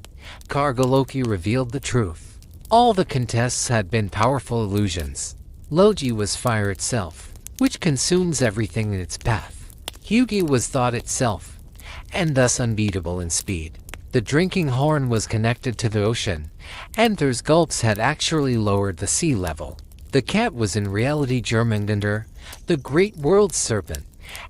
Loki revealed the truth. All the contests had been powerful illusions. Loki was fire itself, which consumes everything in its path. Hugi was thought itself, and thus unbeatable in speed. The drinking horn was connected to the ocean, and Thor's gulps had actually lowered the sea level. The cat was in reality Jormungandr, the great world serpent,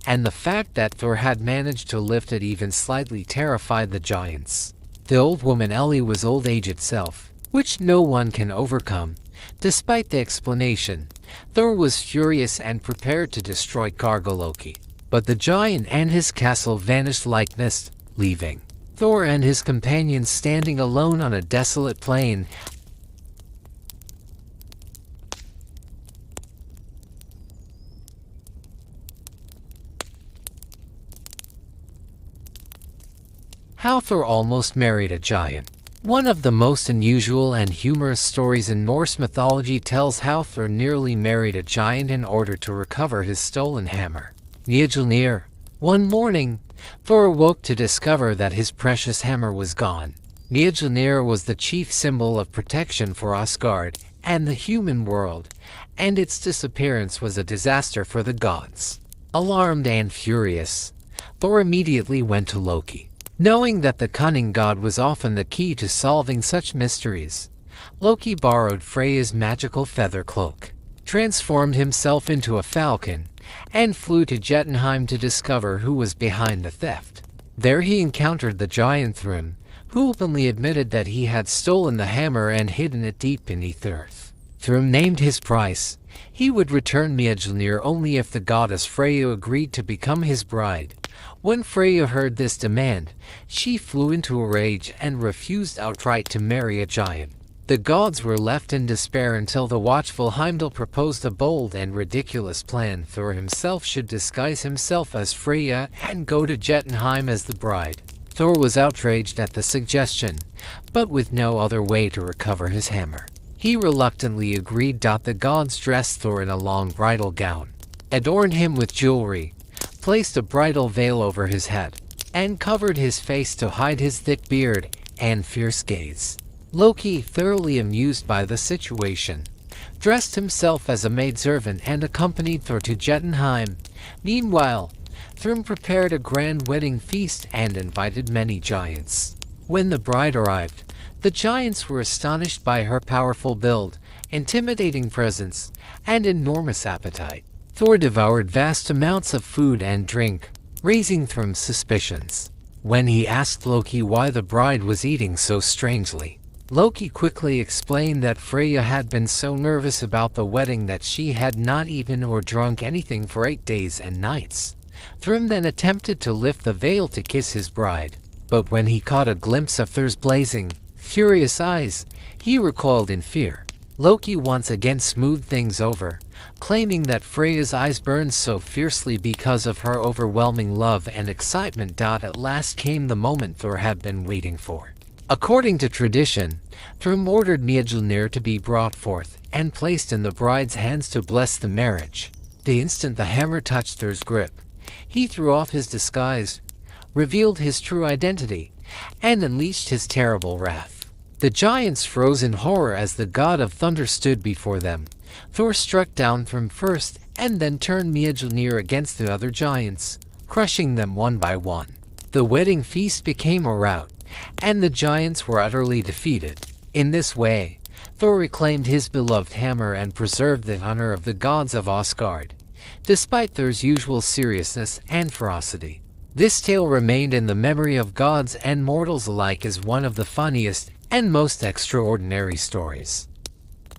and the fact that Thor had managed to lift it even slightly terrified the giants. The old woman Ellie was old age itself, which no one can overcome. Despite the explanation, Thor was furious and prepared to destroy Loki. But the giant and his castle vanished like mist, leaving Thor and his companions standing alone on a desolate plain. How Thor almost married a giant. One of the most unusual and humorous stories in Norse mythology tells how Thor nearly married a giant in order to recover his stolen hammer, Mjölnir. One morning, Thor awoke to discover that his precious hammer was gone. Mjölnir was the chief symbol of protection for Asgard and the human world, and its disappearance was a disaster for the gods. Alarmed and furious, Thor immediately went to Loki. Knowing that the cunning god was often the key to solving such mysteries, Loki borrowed Freyja's magical feather cloak, transformed himself into a falcon, and flew to Jotunheim to discover who was behind the theft. There he encountered the giant Thrym, who openly admitted that he had stolen the hammer and hidden it deep beneath earth. Thrym named his price. He would return Mjölnir only if the goddess Freyja agreed to become his bride. When Freyja heard this demand, she flew into a rage and refused outright to marry a giant. The gods were left in despair until the watchful Heimdall proposed a bold and ridiculous plan. Thor himself should disguise himself as Freyja and go to Jotunheim as the bride. Thor was outraged at the suggestion, but with no other way to recover his hammer. He reluctantly agreed. The gods dressed Thor in a long bridal gown, adorned him with jewelry, placed a bridal veil over his head, and covered his face to hide his thick beard and fierce gaze. Loki, thoroughly amused by the situation, dressed himself as a maidservant and accompanied Thor to Jotunheim. Meanwhile, Thrym prepared a grand wedding feast and invited many giants. When the bride arrived, the giants were astonished by her powerful build, intimidating presence, and enormous appetite. Thor devoured vast amounts of food and drink, raising Thrym's suspicions. When he asked Loki why the bride was eating so strangely, Loki quickly explained that Freyja had been so nervous about the wedding that she had not eaten or drunk anything for 8 days and nights. Thrym then attempted to lift the veil to kiss his bride, but when he caught a glimpse of Thor's blazing, furious eyes, he recoiled in fear. Loki once again smoothed things over, claiming that Freyja's eyes burned so fiercely because of her overwhelming love and excitement. At last came the moment Thor had been waiting for. According to tradition, Thrym ordered Mjölnir to be brought forth and placed in the bride's hands to bless the marriage. The instant the hammer touched Thor's grip, he threw off his disguise, revealed his true identity, and unleashed his terrible wrath. The giants froze in horror as the god of thunder stood before them. Thor struck down Thrym first and then turned Mjölnir against the other giants, crushing them one by one. The wedding feast became a rout, and the giants were utterly defeated. In this way, Thor reclaimed his beloved hammer and preserved the honor of the gods of Asgard, despite Thor's usual seriousness and ferocity. This tale remained in the memory of gods and mortals alike as one of the funniest and most extraordinary stories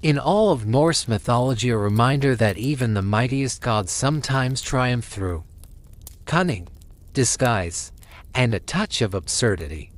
in all of Norse mythology, a reminder that even the mightiest gods sometimes triumph through cunning, disguise, and a touch of absurdity.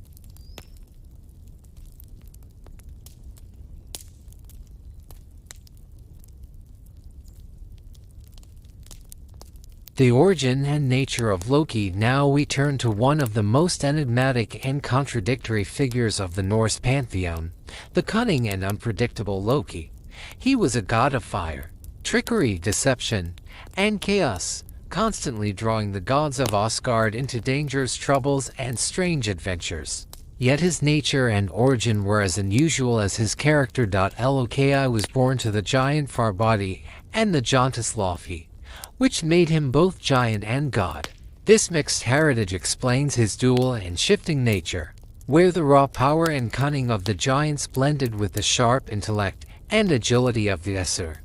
The origin and nature of Loki. Now we turn to one of the most enigmatic and contradictory figures of the Norse pantheon, the cunning and unpredictable Loki. He was a god of fire, trickery, deception, and chaos, constantly drawing the gods of Asgard into dangers, troubles, and strange adventures. Yet his nature and origin were as unusual as his character. Loki was born to the giant Farbodi and the giantess Loki, which made him both giant and god. This mixed heritage explains his dual and shifting nature, where the raw power and cunning of the giants blended with the sharp intellect and agility of the Aesir.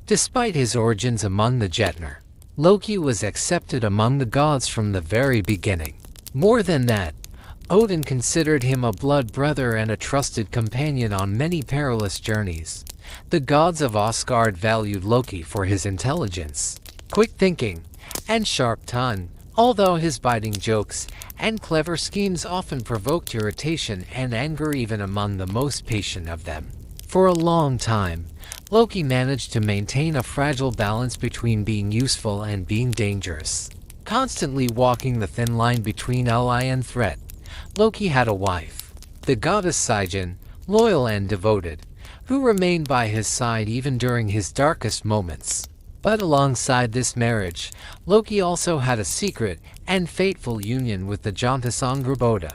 Despite his origins among the Jotnar, Loki was accepted among the gods from the very beginning. More than that, Odin considered him a blood brother and a trusted companion on many perilous journeys. The gods of Asgard valued Loki for his intelligence, quick thinking, and sharp tongue, although his biting jokes and clever schemes often provoked irritation and anger even among the most patient of them. For a long time, Loki managed to maintain a fragile balance between being useful and being dangerous, constantly walking the thin line between ally and threat. Loki had a wife, the goddess Sigyn, loyal and devoted, who remained by his side even during his darkest moments. But alongside this marriage, Loki also had a secret and fateful union with the giantess Angrboda,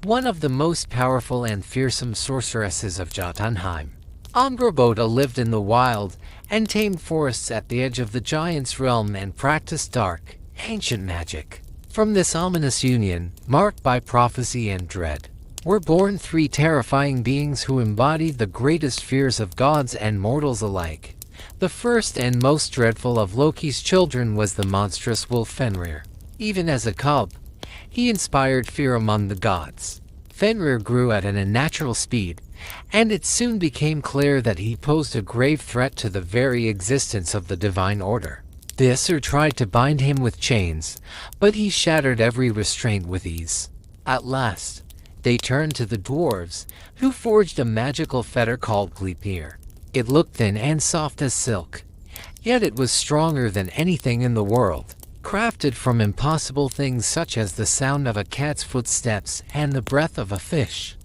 one of the most powerful and fearsome sorceresses of Jotunheim. Angrboda lived in the wild and tamed forests at the edge of the giants' realm and practiced dark, ancient magic. From this ominous union, marked by prophecy and dread, were born 3 terrifying beings who embodied the greatest fears of gods and mortals alike. The first and most dreadful of Loki's children was the monstrous wolf Fenrir. Even as a cub, he inspired fear among the gods. Fenrir grew at an unnatural speed, and it soon became clear that he posed a grave threat to the very existence of the divine order. The Aesir tried to bind him with chains, but he shattered every restraint with ease. At last, they turned to the dwarves, who forged a magical fetter called Sleipnir. It looked thin and soft as silk, yet it was stronger than anything in the world, crafted from impossible things such as the sound of a cat's footsteps and the breath of a fish.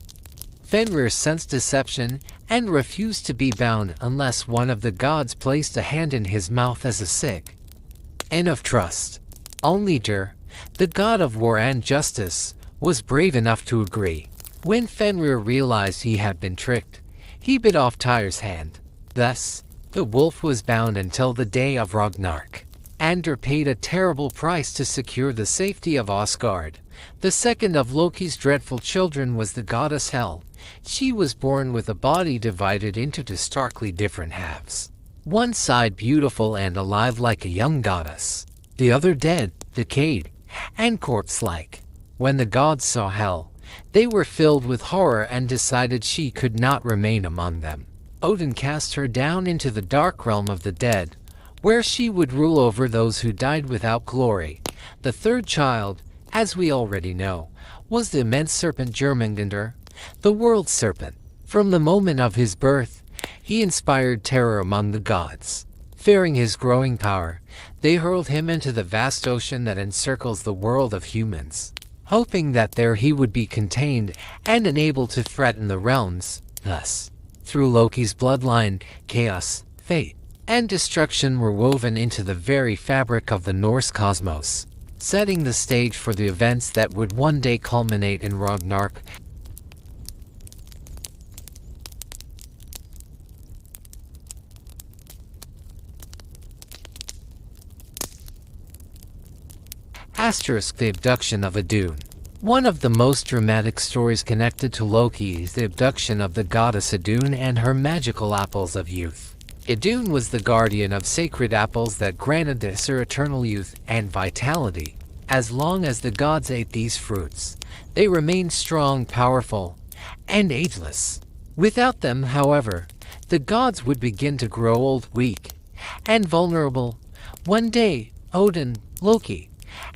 Fenrir sensed deception and refused to be bound unless one of the gods placed a hand in his mouth as a sign of trust. Only Tyr, the god of war and justice, was brave enough to agree. When Fenrir realized he had been tricked, he bit off Tyr's hand. Thus, the wolf was bound until the day of Ragnarök. Tyr paid a terrible price to secure the safety of Asgard. The second of Loki's dreadful children was the goddess Hel. She was born with a body divided into two starkly different halves. One side beautiful and alive like a young goddess, the other dead, decayed, and corpse-like. When the gods saw Hel, they were filled with horror and decided she could not remain among them. Odin cast her down into the dark realm of the dead, where she would rule over those who died without glory. The third child, as we already know, was the immense serpent Jörmungandr, the world serpent. From the moment of his birth, he inspired terror among the gods. Fearing his growing power, they hurled him into the vast ocean that encircles the world of humans, hoping that there he would be contained and unable to threaten the realms. Thus, through Loki's bloodline, chaos, fate, and destruction were woven into the very fabric of the Norse cosmos, setting the stage for the events that would one day culminate in Ragnarök. The Abduction of Idunn. One of the most dramatic stories connected to Loki is the abduction of the goddess Idunn and her magical apples of youth. Idunn was the guardian of sacred apples that granted the Aesir eternal youth and vitality. As long as the gods ate these fruits, they remained strong, powerful, and ageless. Without them, however, the gods would begin to grow old, weak, and vulnerable. One day, Odin, Loki,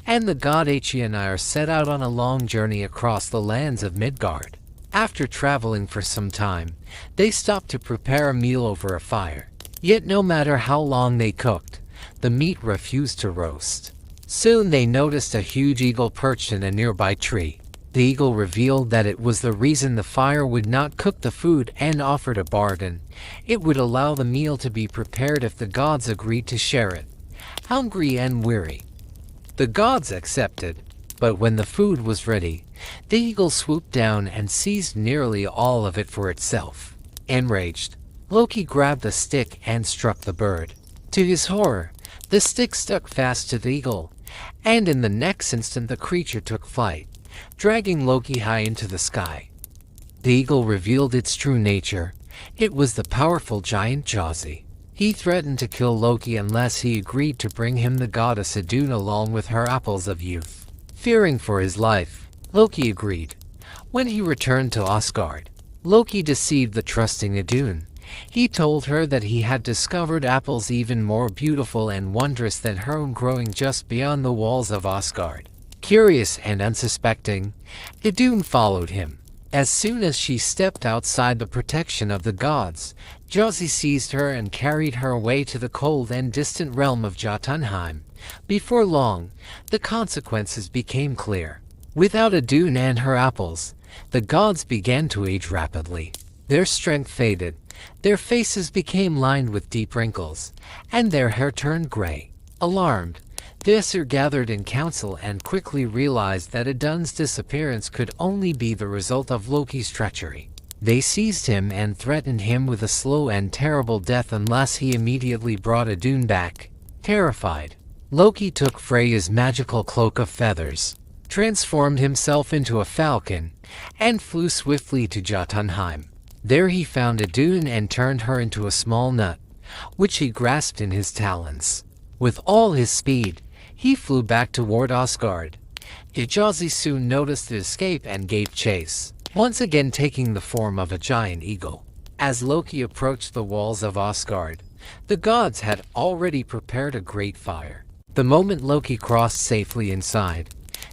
and the god Hrungnir set out on a long journey across the lands of Midgard. After traveling for some time, they stopped to prepare a meal over a fire. Yet no matter how long they cooked, the meat refused to roast. Soon they noticed a huge eagle perched in a nearby tree. The eagle revealed that it was the reason the fire would not cook the food and offered a bargain. It would allow the meal to be prepared if the gods agreed to share it. Hungry and weary, the gods accepted, but when the food was ready, the eagle swooped down and seized nearly all of it for itself. Enraged, Loki grabbed a stick and struck the bird. To his horror, the stick stuck fast to the eagle, and in the next instant the creature took flight, dragging Loki high into the sky. The eagle revealed its true nature. It was the powerful giant Josi. He threatened to kill Loki unless he agreed to bring him the goddess Idunn along with her apples of youth. Fearing for his life, Loki agreed. When he returned to Asgard, Loki deceived the trusting Idunn. He told her that he had discovered apples even more beautiful and wondrous than her own growing just beyond the walls of Asgard. Curious and unsuspecting, Idunn followed him. As soon as she stepped outside the protection of the gods, Josi seized her and carried her away to the cold and distant realm of Jotunheim. Before long, the consequences became clear. Without Idunn and her apples, the gods began to age rapidly. Their strength faded, their faces became lined with deep wrinkles, and their hair turned gray. Alarmed, the Aesir gathered in council and quickly realized that Idunn's disappearance could only be the result of Loki's treachery. They seized him and threatened him with a slow and terrible death unless he immediately brought Idunn back. Terrified, Loki took Freyja's magical cloak of feathers, transformed himself into a falcon, and flew swiftly to Jotunheim. There he found Idunn and turned her into a small nut, which he grasped in his talons. With all his speed, he flew back toward Asgard. Josi soon noticed the escape and gave chase. once again taking the form of a giant eagle. As Loki approached the walls of Asgard, the gods had already prepared a great fire. The moment Loki crossed safely inside,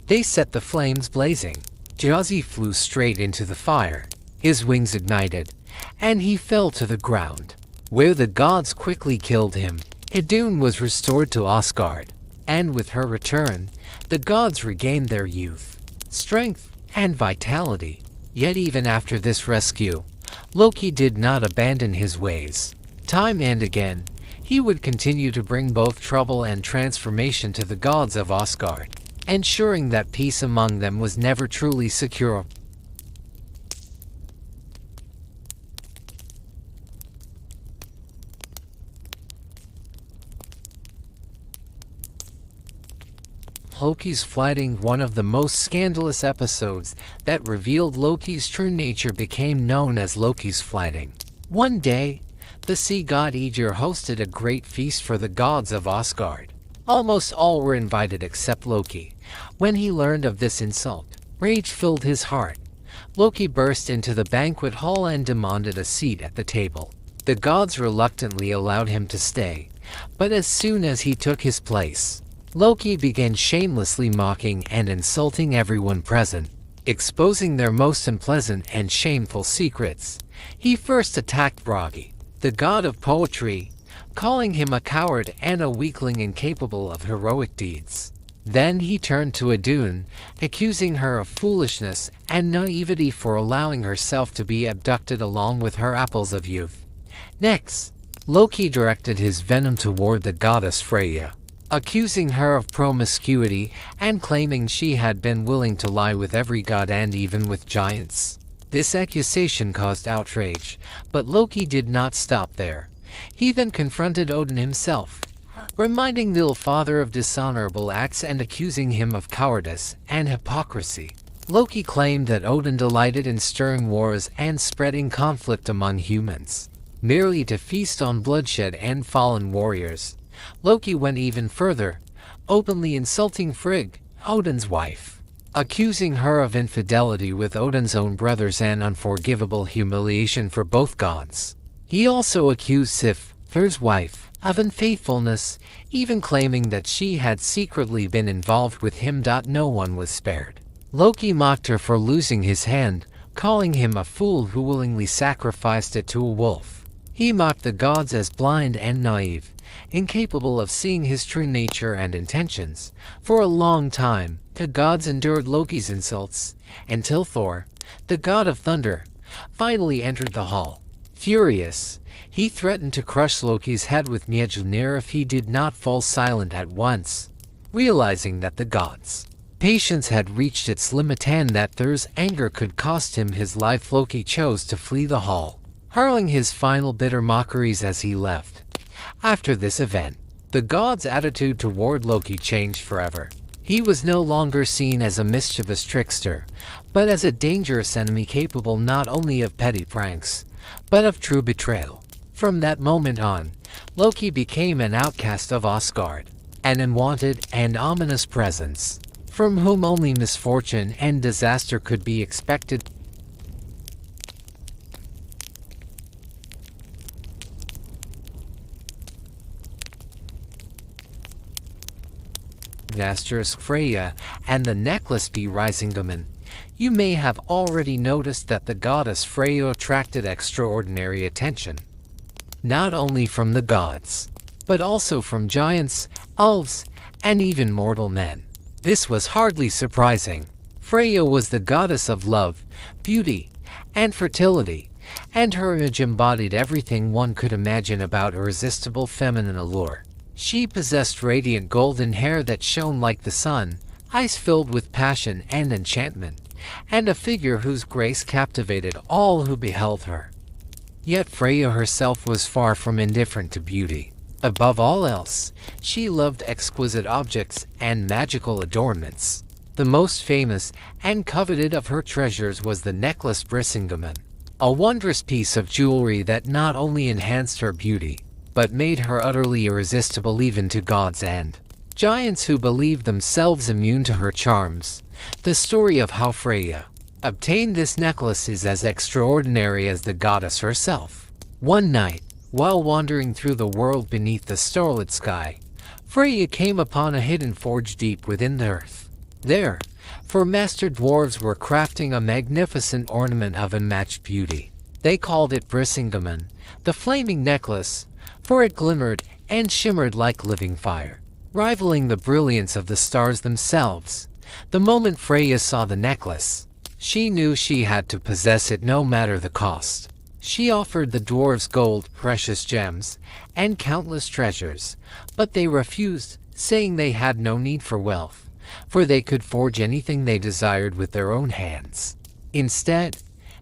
they set the flames blazing. Jazzy flew straight into the fire. His wings ignited, and he fell to the ground, where the gods quickly killed him. Idunn was restored to Asgard, and with her return, the gods regained their youth, strength, and vitality. Yet even after this rescue, Loki did not abandon his ways. Time and again, he would continue to bring both trouble and transformation to the gods of Asgard, ensuring that peace among them was never truly secure. Loki's Flyting, one of the most scandalous episodes that revealed Loki's true nature, became known as Loki's Flyting. One day, the sea god Ygir hosted a great feast for the gods of Asgard. Almost all were invited except Loki. When he learned of this insult, rage filled his heart. Loki burst into the banquet hall and demanded a seat at the table. The gods reluctantly allowed him to stay, but as soon as he took his place, Loki began shamelessly mocking and insulting everyone present, exposing their most unpleasant and shameful secrets. He first attacked Bragi, the god of poetry, calling him a coward and a weakling incapable of heroic deeds. Then he turned to Idunn, accusing her of foolishness and naivety for allowing herself to be abducted along with her apples of youth. Next, Loki directed his venom toward the goddess Freyja, accusing her of promiscuity and claiming she had been willing to lie with every god and even with giants. This accusation caused outrage, but Loki did not stop there. He then confronted Odin himself, reminding the father of dishonorable acts and accusing him of cowardice and hypocrisy. Loki claimed that Odin delighted in stirring wars and spreading conflict among humans, merely to feast on bloodshed and fallen warriors. Loki went even further, openly insulting Frigg, Odin's wife, accusing her of infidelity with Odin's own brothers, an unforgivable humiliation for both gods. He also accused Sif, Thor's wife, of unfaithfulness, even claiming that she had secretly been involved with him. No one was spared. Loki mocked her for losing his hand, calling him a fool who willingly sacrificed it to a wolf. He mocked the gods as blind and naive, incapable of seeing his true nature and intentions. For a long time, the gods endured Loki's insults, until Thor, the god of thunder, finally entered the hall. Furious, he threatened to crush Loki's head with Mjölnir if he did not fall silent at once. Realizing that the gods' patience had reached its limit and that Thor's anger could cost him his life, Loki chose to flee the hall, hurling his final bitter mockeries as he left. After this event, the god's attitude toward Loki changed forever. He was no longer seen as a mischievous trickster, but as a dangerous enemy capable not only of petty pranks, but of true betrayal. From that moment on, Loki became an outcast of Asgard, an unwanted and ominous presence, from whom only misfortune and disaster could be expected. Freyja and the necklace Brísingamen. You may have already noticed that the goddess Freyja attracted extraordinary attention, not only from the gods, but also from giants, elves, and even mortal men. This was hardly surprising. Freyja was the goddess of love, beauty, and fertility, and her image embodied everything one could imagine about irresistible feminine allure. She possessed radiant golden hair that shone like the sun, eyes filled with passion and enchantment, and a figure whose grace captivated all who beheld her. Yet Freyja herself was far from indifferent to beauty. Above all else, she loved exquisite objects and magical adornments. The most famous and coveted of her treasures was the necklace Brísingamen, a wondrous piece of jewelry that not only enhanced her beauty, but made her utterly irresistible even to gods and giants who believed themselves immune to her charms. The story of how Freyja obtain this necklace is as extraordinary as the goddess herself. One night, while wandering through the world beneath the starlit sky, Freyja came upon a hidden forge deep within the earth. There, four master dwarves were crafting a magnificent ornament of unmatched beauty. They called it Brísingamen, the flaming necklace, for it glimmered and shimmered like living fire, rivaling the brilliance of the stars themselves. The moment Freyja saw the necklace, she knew she had to possess it no matter the cost. She offered the dwarves gold, precious gems, and countless treasures, but they refused, saying they had no need for wealth, for they could forge anything they desired with their own hands. Instead,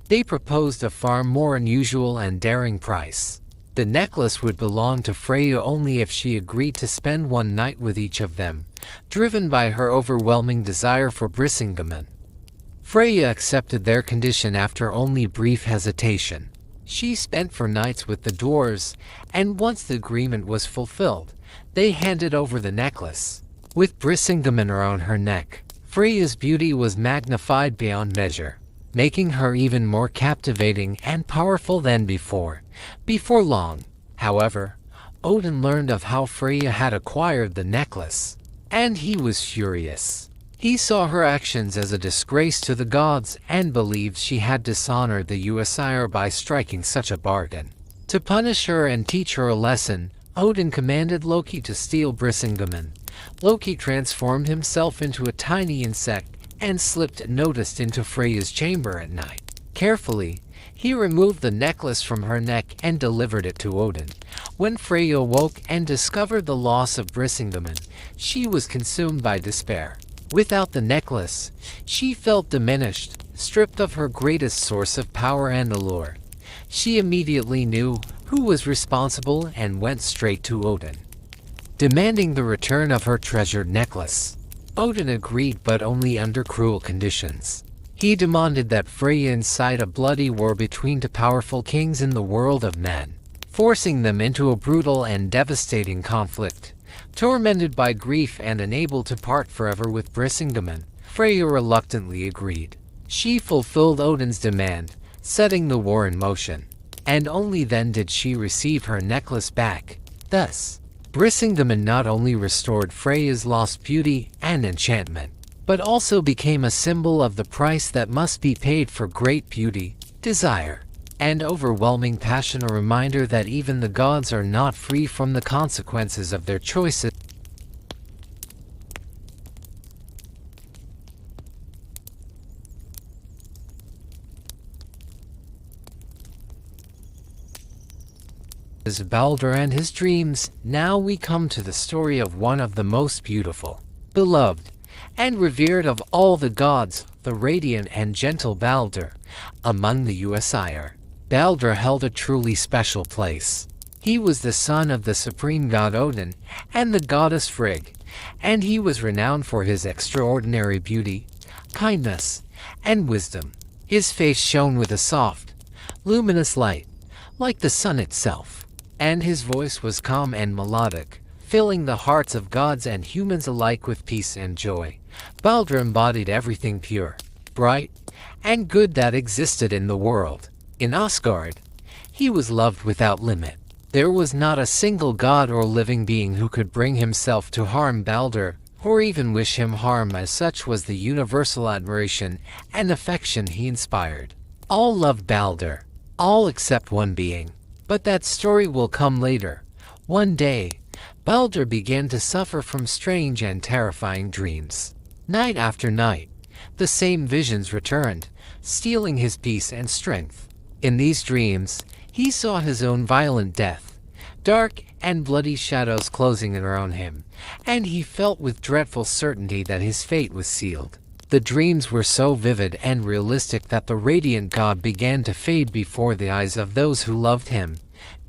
they proposed a far more unusual and daring price. The necklace would belong to Freyja only if she agreed to spend one night with each of them, driven by her overwhelming desire for Brísingamen. Freyja accepted their condition after only brief hesitation. She spent 4 nights with the dwarves, and once the agreement was fulfilled, they handed over the necklace. With Brísingamen around her neck, Freyja's beauty was magnified beyond measure, making her even more captivating and powerful than before. Before long, however, Odin learned of how Freyja had acquired the necklace, and he was furious. He saw her actions as a disgrace to the gods and believed she had dishonored the Aesir by striking such a bargain. To punish her and teach her a lesson, Odin commanded Loki to steal Brísingamen. Loki transformed himself into a tiny insect and slipped unnoticed into Freyja's chamber at night. Carefully, he removed the necklace from her neck and delivered it to Odin. When Freyja awoke and discovered the loss of Brísingamen, she was consumed by despair. Without the necklace, she felt diminished, stripped of her greatest source of power and allure. She immediately knew who was responsible and went straight to Odin, demanding the return of her treasured necklace. Odin agreed, but only under cruel conditions. He demanded that Freyja incite a bloody war between 2 powerful kings in the world of men, forcing them into a brutal and devastating conflict. Tormented by grief and unable to part forever with Brísingamen, Freyja reluctantly agreed. She fulfilled Odin's demand, setting the war in motion, and only then did she receive her necklace back. Thus, Brísingamen not only restored Freyja's lost beauty and enchantment, but also became a symbol of the price that must be paid for great beauty, desire, and overwhelming passion, a reminder that even the gods are not free from the consequences of their choices. Baldr and His Dreams. Now we come to the story of one of the most beautiful, beloved, and revered of all the gods, the radiant and gentle Baldr. Among the Aesir, Baldr held a truly special place. He was the son of the supreme god Odin and the goddess Frigg, and he was renowned for his extraordinary beauty, kindness, and wisdom. His face shone with a soft, luminous light, like the sun itself, and his voice was calm and melodic, filling the hearts of gods and humans alike with peace and joy. Baldr embodied everything pure, bright, and good that existed in the world. In Asgard, he was loved without limit. There was not a single god or living being who could bring himself to harm Baldr, or even wish him harm, as such was the universal admiration and affection he inspired. All loved Baldr, all except one being. But that story will come later. One day, Baldr began to suffer from strange and terrifying dreams. Night after night, the same visions returned, stealing his peace and strength. In these dreams, he saw his own violent death, dark and bloody shadows closing around him, and he felt with dreadful certainty that his fate was sealed. The dreams were so vivid and realistic that the radiant god began to fade before the eyes of those who loved him.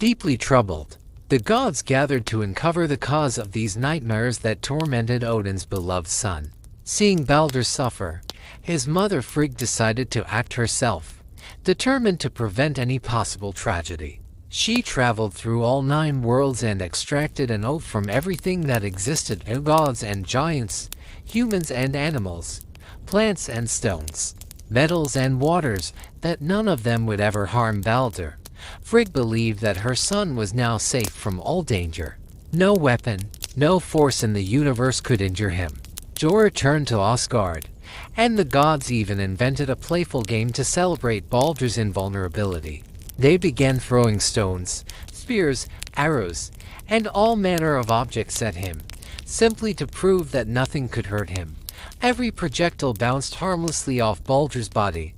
Deeply troubled, the gods gathered to uncover the cause of these nightmares that tormented Odin's beloved son. Seeing Baldr suffer, his mother Frigg decided to act herself, determined to prevent any possible tragedy. She traveled through all 9 worlds and extracted an oath from everything that existed: gods and giants, humans and animals, plants and stones. metals and waters, that none of them would ever harm Baldr. Frigg believed that her son was now safe from all danger. No weapon, no force in the universe could injure him. Jor returned to Asgard, and the gods even invented a playful game to celebrate Baldr's invulnerability. They began throwing stones, spears, arrows, and all manner of objects at him, simply to prove that nothing could hurt him. Every projectile bounced harmlessly off Baldr's body,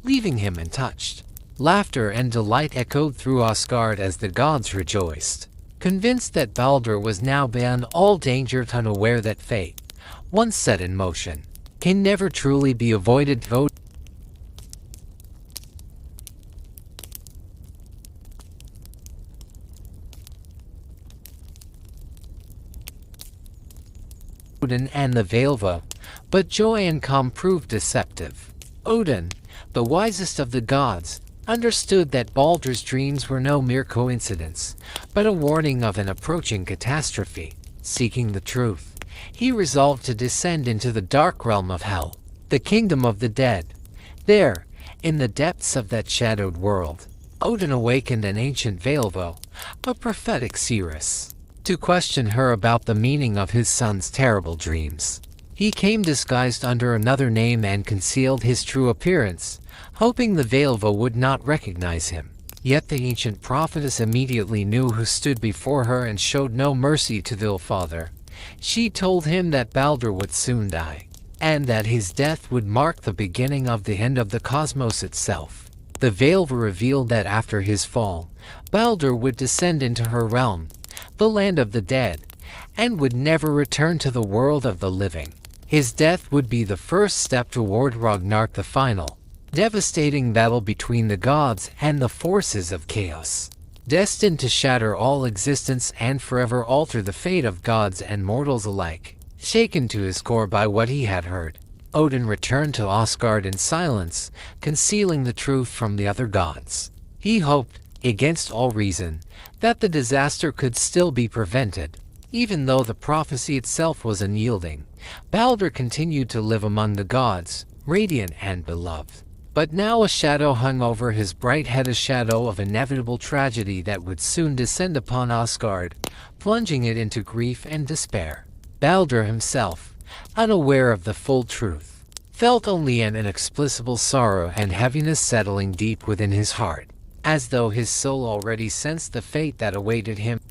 leaving him untouched. Laughter and delight echoed through Asgard as the gods rejoiced. Convinced that Baldr was now beyond all danger, unaware that fate, once set in motion, can never truly be avoided. Odin and the Völva, but joy and calm proved deceptive. Odin, the wisest of the gods, understood that Baldr's dreams were no mere coincidence, but a warning of an approaching catastrophe. Seeking the truth, he resolved to descend into the dark realm of Hel, the kingdom of the dead. There, in the depths of that shadowed world, Odin awakened an ancient Völva, a prophetic seeress, to question her about the meaning of his son's terrible dreams. He came disguised under another name and concealed his true appearance, hoping the Völva would not recognize him. Yet the ancient prophetess immediately knew who stood before her and showed no mercy to the father. She told him that Baldr would soon die, and that his death would mark the beginning of the end of the cosmos itself. The Völva revealed that after his fall, Baldr would descend into her realm, the land of the dead, and would never return to the world of the living. His death would be the first step toward Ragnarök, the final, devastating battle between the gods and the forces of chaos, destined to shatter all existence and forever alter the fate of gods and mortals alike. Shaken to his core by what he had heard, Odin returned to Asgard in silence, concealing the truth from the other gods. He hoped, against all reason, that the disaster could still be prevented. Even though the prophecy itself was unyielding, Baldr continued to live among the gods, radiant and beloved. But now a shadow hung over his bright head, a shadow of inevitable tragedy that would soon descend upon Asgard, plunging it into grief and despair. Baldr himself, unaware of the full truth, felt only an inexplicable sorrow and heaviness settling deep within his heart, as though his soul already sensed the fate that awaited him.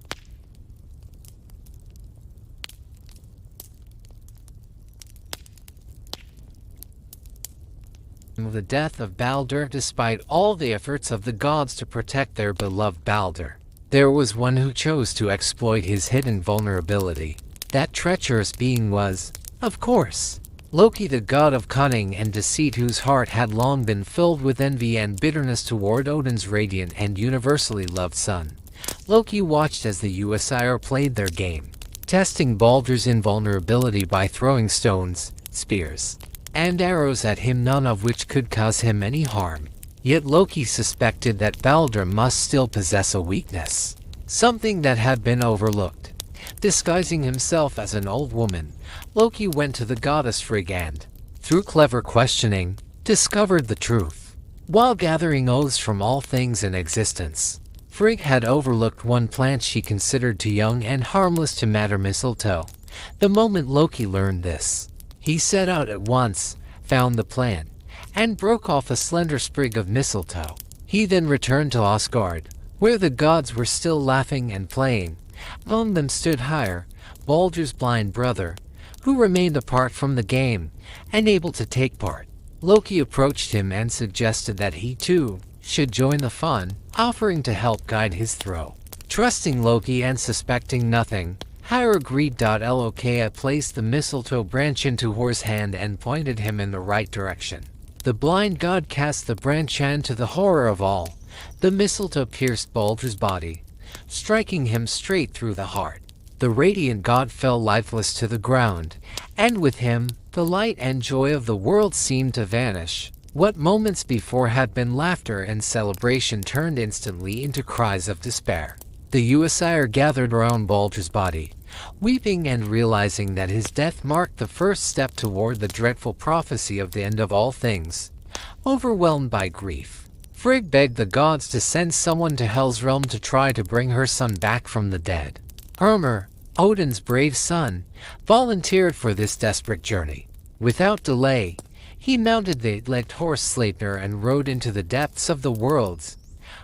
The death of Baldr. Despite all the efforts of the gods to protect their beloved Baldr, there was one who chose to exploit his hidden vulnerability. That treacherous being was, of course, Loki, the god of cunning and deceit, whose heart had long been filled with envy and bitterness toward Odin's radiant and universally loved son. Loki watched as the Usir played their game, testing Baldr's invulnerability by throwing stones, spears, and arrows at him, none of which could cause him any harm. Yet Loki suspected that Baldr must still possess a weakness, something that had been overlooked. Disguising himself as an old woman, Loki went to the goddess Frigg and, through clever questioning, discovered the truth. While gathering oaths from all things in existence, Frigg had overlooked one plant she considered too young and harmless to matter: mistletoe. The moment Loki learned this, he set out at once, found the plant, and broke off a slender sprig of mistletoe. He then returned to Asgard, where the gods were still laughing and playing. Among them stood Hymir, Baldr's blind brother, who remained apart from the game, unable to take part. Loki approached him and suggested that he too should join the fun, offering to help guide his throw. Trusting Loki and suspecting nothing, Hymir agreed. Loki placed the mistletoe branch into Thor's hand and pointed him in the right direction. The blind god cast the branch, and to the horror of all, the mistletoe pierced Baldr's body, striking him straight through the heart. The radiant god fell lifeless to the ground, and with him, the light and joy of the world seemed to vanish. What moments before had been laughter and celebration turned instantly into cries of despair. The Usir gathered around Baldr's body, weeping and realizing that his death marked the first step toward the dreadful prophecy of the end of all things. Overwhelmed by grief, Frigg begged the gods to send someone to Hel's realm to try to bring her son back from the dead. Hrungnir, Odin's brave son, volunteered for this desperate journey. Without delay, he mounted the eight-legged horse Sleipnir and rode into the depths of the worlds.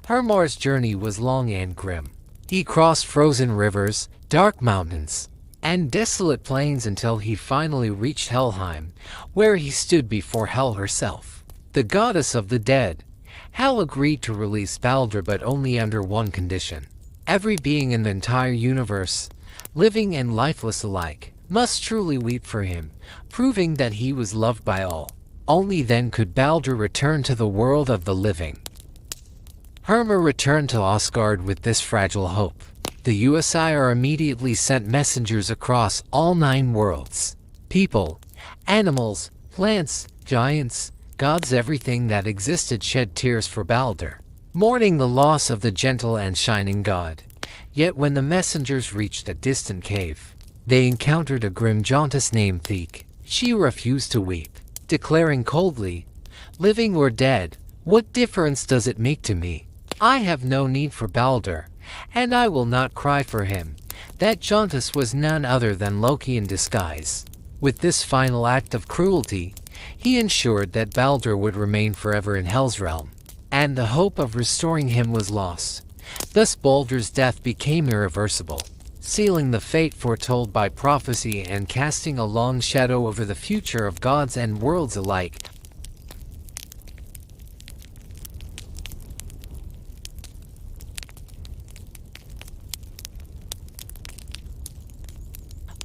Hrungnir's journey was long and grim. He crossed frozen rivers, dark mountains, and desolate plains until he finally reached Helheim, where he stood before Hel herself, the goddess of the dead. Hel agreed to release Baldr, but only under one condition. Every being in the entire universe, living and lifeless alike, must truly weep for him, proving that he was loved by all. Only then could Baldr return to the world of the living. Hrungnir returned to Asgard with this fragile hope. The Usir immediately sent messengers across all 9 worlds. People, animals, plants, giants, gods, everything that existed shed tears for Baldr, mourning the loss of the gentle and shining god. Yet when the messengers reached a distant cave, they encountered a grim giantess named Thek. She refused to weep, declaring coldly, "Living or dead, what difference does it make to me? I have no need for Baldr, and I will not cry for him." That giantess was none other than Loki in disguise. With this final act of cruelty, he ensured that Baldr would remain forever in Hel's realm, and the hope of restoring him was lost. Thus Baldr's death became irreversible, sealing the fate foretold by prophecy and casting a long shadow over the future of gods and worlds alike.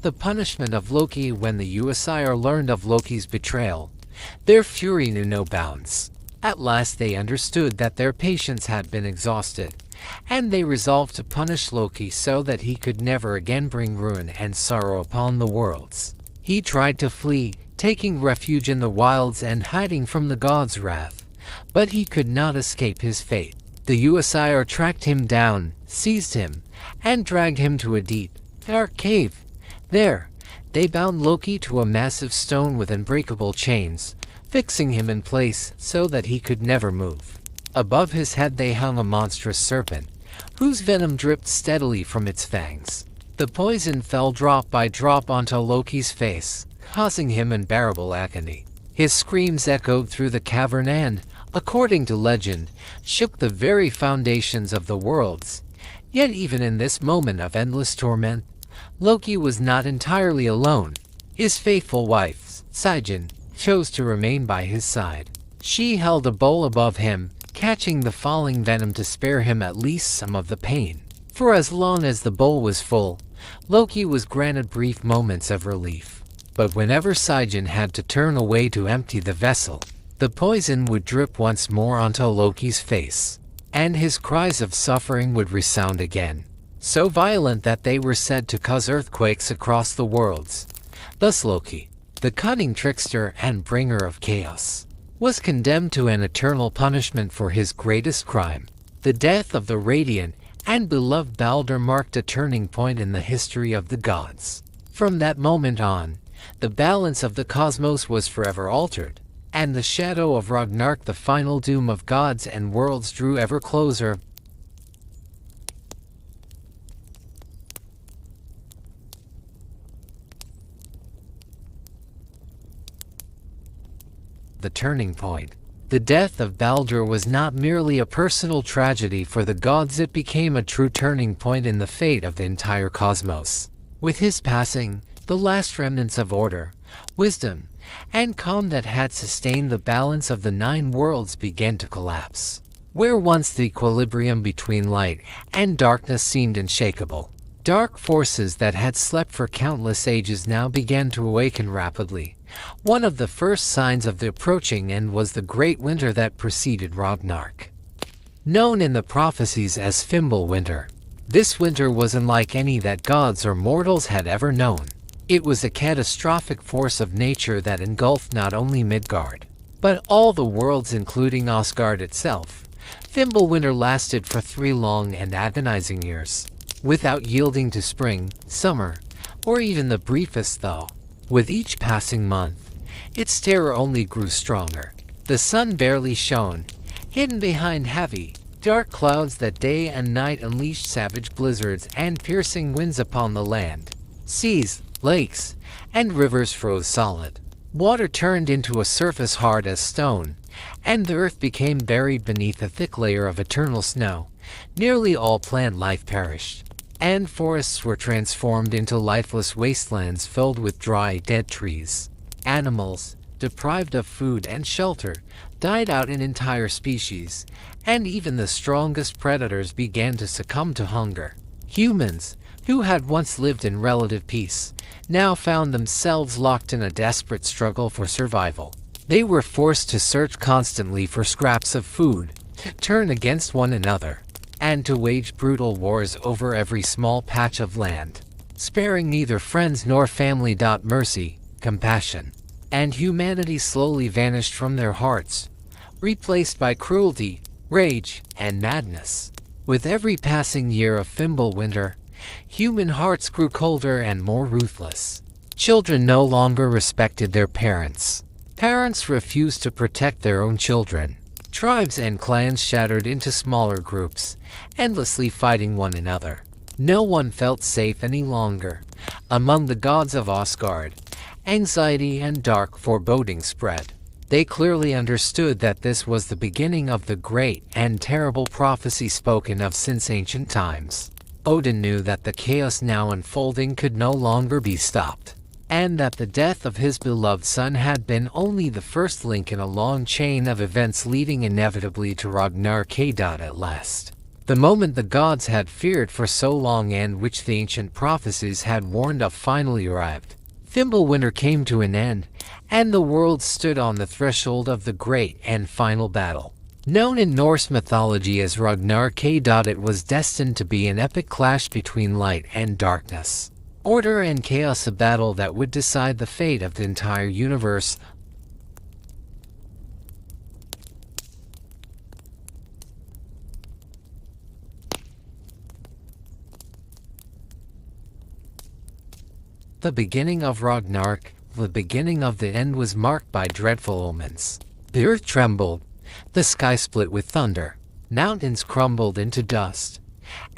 The punishment of Loki. When the Usir learned of Loki's betrayal, their fury knew no bounds. At last they understood that their patience had been exhausted, and they resolved to punish Loki so that he could never again bring ruin and sorrow upon the worlds. He tried to flee, taking refuge in the wilds and hiding from the gods' wrath, but he could not escape his fate. The Usir tracked him down, seized him, and dragged him to a deep, dark cave. There, they bound Loki to a massive stone with unbreakable chains, fixing him in place so that he could never move. Above his head they hung a monstrous serpent, whose venom dripped steadily from its fangs. The poison fell drop by drop onto Loki's face, causing him unbearable agony. His screams echoed through the cavern and, according to legend, shook the very foundations of the worlds. Yet even in this moment of endless torment, Loki was not entirely alone. His faithful wife, Sigyn, chose to remain by his side. She held a bowl above him, catching the falling venom to spare him at least some of the pain. For as long as the bowl was full, Loki was granted brief moments of relief. But whenever Sigyn had to turn away to empty the vessel, the poison would drip once more onto Loki's face, and his cries of suffering would resound again, so violent that they were said to cause earthquakes across the worlds. Thus Loki, the cunning trickster and bringer of chaos, was condemned to an eternal punishment for his greatest crime. The death of the radiant and beloved Baldr marked a turning point in the history of the gods. From that moment on, the balance of the cosmos was forever altered, and the shadow of Ragnarök, the final doom of gods and worlds, drew ever closer. The turning point. The death of Baldr was not merely a personal tragedy for the gods, it became a true turning point in the fate of the entire cosmos. With his passing, the last remnants of order, wisdom, and calm that had sustained the balance of the 9 worlds began to collapse. Where once the equilibrium between light and darkness seemed unshakable, dark forces that had slept for countless ages now began to awaken rapidly. One of the first signs of the approaching end was the great winter that preceded Ragnarök. Known in the prophecies as Fimbulwinter, this winter was unlike any that gods or mortals had ever known. It was a catastrophic force of nature that engulfed not only Midgard, but all the worlds, including Asgard itself. Fimbulwinter lasted for 3 long and agonizing years, without yielding to spring, summer, or even the briefest thaw. With each passing month, its terror only grew stronger. The sun barely shone, hidden behind heavy, dark clouds that day and night unleashed savage blizzards and piercing winds upon the land. Seas, lakes, and rivers froze solid. Water turned into a surface hard as stone, and the earth became buried beneath a thick layer of eternal snow. Nearly all plant life perished, and forests were transformed into lifeless wastelands filled with dry, dead trees. Animals, deprived of food and shelter, died out in entire species, and even the strongest predators began to succumb to hunger. Humans, who had once lived in relative peace, now found themselves locked in a desperate struggle for survival. They were forced to search constantly for scraps of food, to turn against one another, and to wage brutal wars over every small patch of land, sparing neither friends nor family. Mercy, compassion, and humanity slowly vanished from their hearts, replaced by cruelty, rage, and madness. With every passing year of Fimbulwinter, human hearts grew colder and more ruthless. Children no longer respected their parents. Parents refused to protect their own children. Tribes and clans shattered into smaller groups, endlessly fighting one another. No one felt safe any longer. Among the gods of Asgard, anxiety and dark foreboding spread. They clearly understood that this was the beginning of the great and terrible prophecy spoken of since ancient times. Odin knew that the chaos now unfolding could no longer be stopped, and that the death of his beloved son had been only the first link in a long chain of events leading inevitably to Ragnarök. At last, the moment the gods had feared for so long and which the ancient prophecies had warned of finally arrived. Fimbulwinter came to an end, and the world stood on the threshold of the great and final battle. Known in Norse mythology as Ragnarök, it was destined to be an epic clash between light and darkness, order and chaos, a battle that would decide the fate of the entire universe. The beginning of Ragnarök, the beginning of the end, was marked by dreadful omens. The earth trembled, the sky split with thunder, mountains crumbled into dust,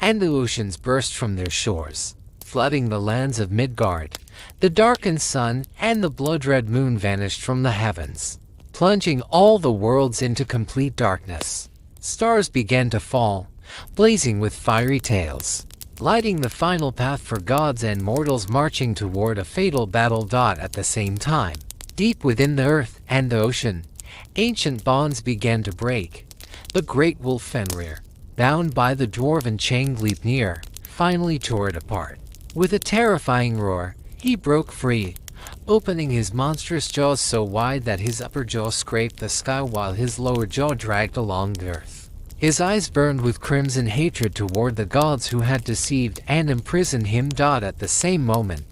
and the oceans burst from their shores, flooding the lands of Midgard. The darkened sun and the blood-red moon vanished from the heavens, plunging all the worlds into complete darkness. Stars began to fall, blazing with fiery tails, lighting the final path for gods and mortals marching toward a fatal battle. At the same time, deep within the earth and the ocean, ancient bonds began to break. The great wolf Fenrir, bound by the dwarven chain Sleipnir, finally tore it apart. With a terrifying roar, he broke free, opening his monstrous jaws so wide that his upper jaw scraped the sky while his lower jaw dragged along the earth. His eyes burned with crimson hatred toward the gods who had deceived and imprisoned him. At the same moment,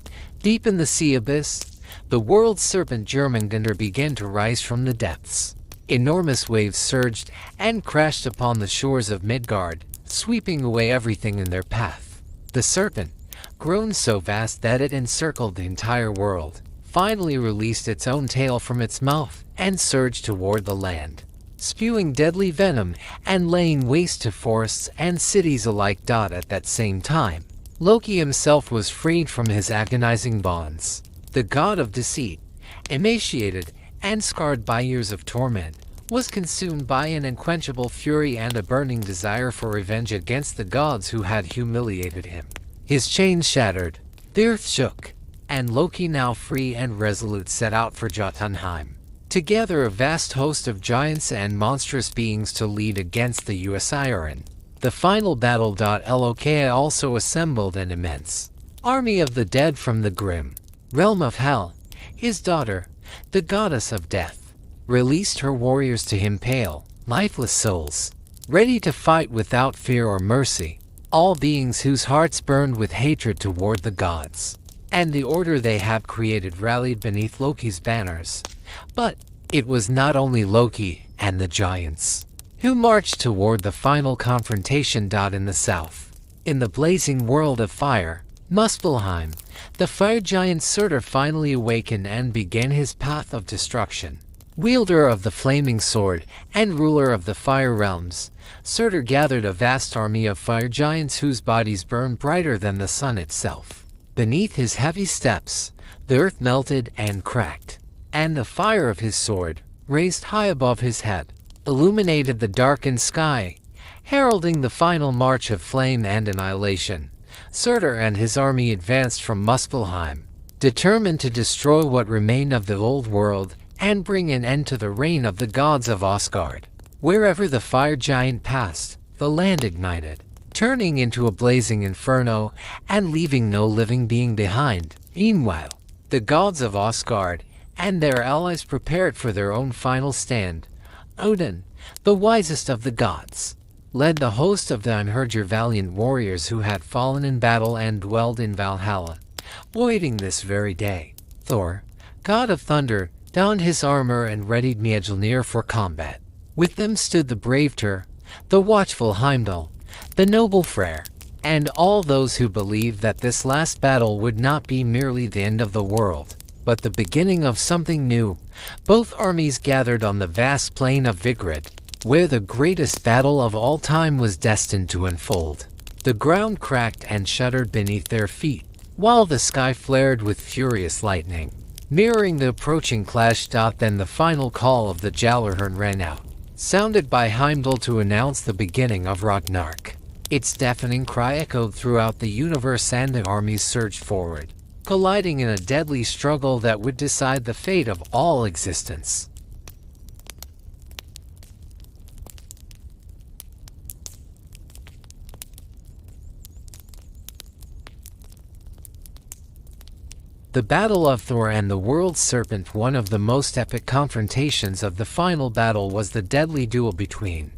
deep in the sea abyss, the world's serpent Jörmungandr began to rise from the depths. Enormous waves surged and crashed upon the shores of Midgard, sweeping away everything in their path. The serpent, grown so vast that it encircled the entire world, finally released its own tail from its mouth and surged toward the land, spewing deadly venom and laying waste to forests and cities alike. At that same time, Loki himself was freed from his agonizing bonds. The god of deceit, emaciated and scarred by years of torment, was consumed by an unquenchable fury and a burning desire for revenge against the gods who had humiliated him. His chains shattered, the earth shook, and Loki, now free and resolute, set out for Jotunheim. Together a vast host of giants and monstrous beings to lead against the Usiren. The final battle. Loki also assembled an immense army of the dead from the grim realm of Hel. His daughter, the goddess of death, released her warriors to him, pale, lifeless souls, ready to fight without fear or mercy, all beings whose hearts burned with hatred toward the gods and the order they had created rallied beneath Loki's banners. But it was not only Loki and the giants who marched toward the final confrontation. In the south, in the blazing world of fire, Muspelheim, the fire giant Surtur finally awakened and began his path of destruction. Wielder of the flaming sword and ruler of the fire realms, Surtur gathered a vast army of fire giants whose bodies burned brighter than the sun itself. Beneath his heavy steps, the earth melted and cracked, and the fire of his sword, raised high above his head, illuminated the darkened sky, heralding the final march of flame and annihilation. Surtur and his army advanced from Muspelheim, determined to destroy what remained of the old world and bring an end to the reign of the gods of Asgard. Wherever the fire giant passed, the land ignited, turning into a blazing inferno and leaving no living being behind. Meanwhile, the gods of Asgard and their allies prepared for their own final stand. Odin, the wisest of the gods, led the host of the Hrungnir valiant warriors who had fallen in battle and dwelled in Valhalla, waiting this very day. Thor, god of thunder, donned his armor and readied Mjölnir for combat. With them stood the brave Tyr, the watchful Heimdall, the noble Freyr, and all those who believed that this last battle would not be merely the end of the world, but the beginning of something new. Both armies gathered on the vast plain of Yggdrasil, where the greatest battle of all time was destined to unfold. The ground cracked and shuddered beneath their feet, while the sky flared with furious lightning, mirroring the approaching clash. Then the final call of the Gjallarhorn rang out, sounded by Heimdall to announce the beginning of Ragnarök. Its deafening cry echoed throughout the universe and the armies surged forward, colliding in a deadly struggle that would decide the fate of all existence. The Battle of Thor and the World's Serpent. One of the most epic confrontations of the final battle was the deadly duel between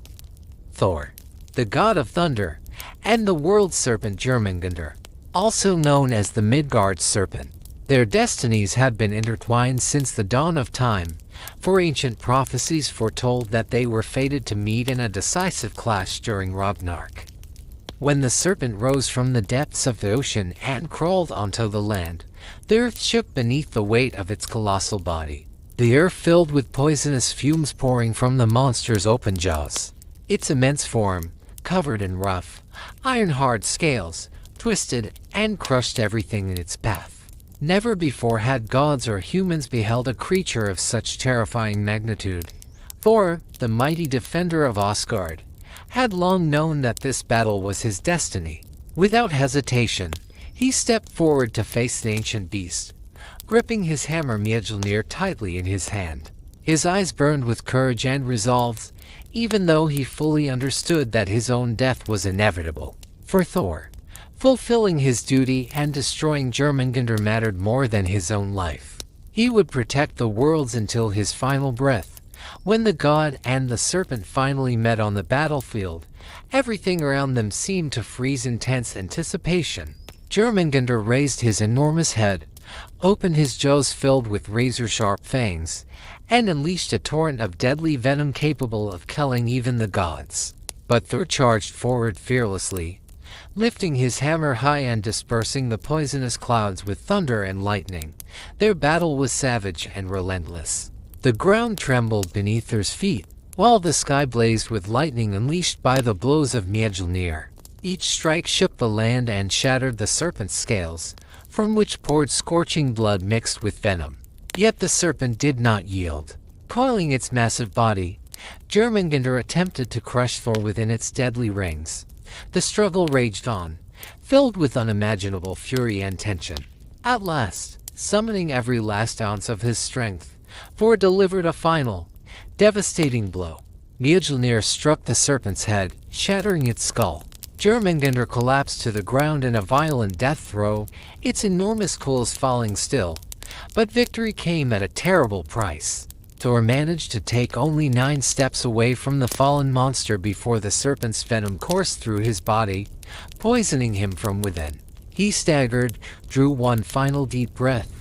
Thor, the god of thunder, and the world's serpent Jörmungandr, also known as the Midgard serpent. Their destinies had been intertwined since the dawn of time, for ancient prophecies foretold that they were fated to meet in a decisive clash during Ragnarök. When the serpent rose from the depths of the ocean and crawled onto the land, the earth shook beneath the weight of its colossal body. The air filled with poisonous fumes pouring from the monster's open jaws. Its immense form, covered in rough, iron-hard scales, twisted and crushed everything in its path. Never before had gods or humans beheld a creature of such terrifying magnitude. Thor, the mighty defender of Asgard, had long known that this battle was his destiny. Without hesitation, he stepped forward to face the ancient beast, gripping his hammer Mjölnir tightly in his hand. His eyes burned with courage and resolve, even though he fully understood that his own death was inevitable. For Thor, fulfilling his duty and destroying Jörmungandr mattered more than his own life. He would protect the worlds until his final breath. When the god and the serpent finally met on the battlefield, everything around them seemed to freeze in tense anticipation. Jörmungandr raised his enormous head, opened his jaws filled with razor-sharp fangs, and unleashed a torrent of deadly venom capable of killing even the gods. But Thor charged forward fearlessly, lifting his hammer high and dispersing the poisonous clouds with thunder and lightning. Their battle was savage and relentless. The ground trembled beneath Thor's feet, while the sky blazed with lightning unleashed by the blows of Mjölnir. Each strike shook the land and shattered the serpent's scales, from which poured scorching blood mixed with venom. Yet the serpent did not yield. Coiling its massive body, Jörmungandr attempted to crush Thor within its deadly rings. The struggle raged on, filled with unimaginable fury and tension. At last, summoning every last ounce of his strength, Thor delivered a final, devastating blow. Mjölnir struck the serpent's head, shattering its skull. Jörmungandr collapsed to the ground in a violent death throe, its enormous coils falling still. But victory came at a terrible price. Thor managed to take only 9 steps away from the fallen monster before the serpent's venom coursed through his body, poisoning him from within. He staggered, drew one final deep breath,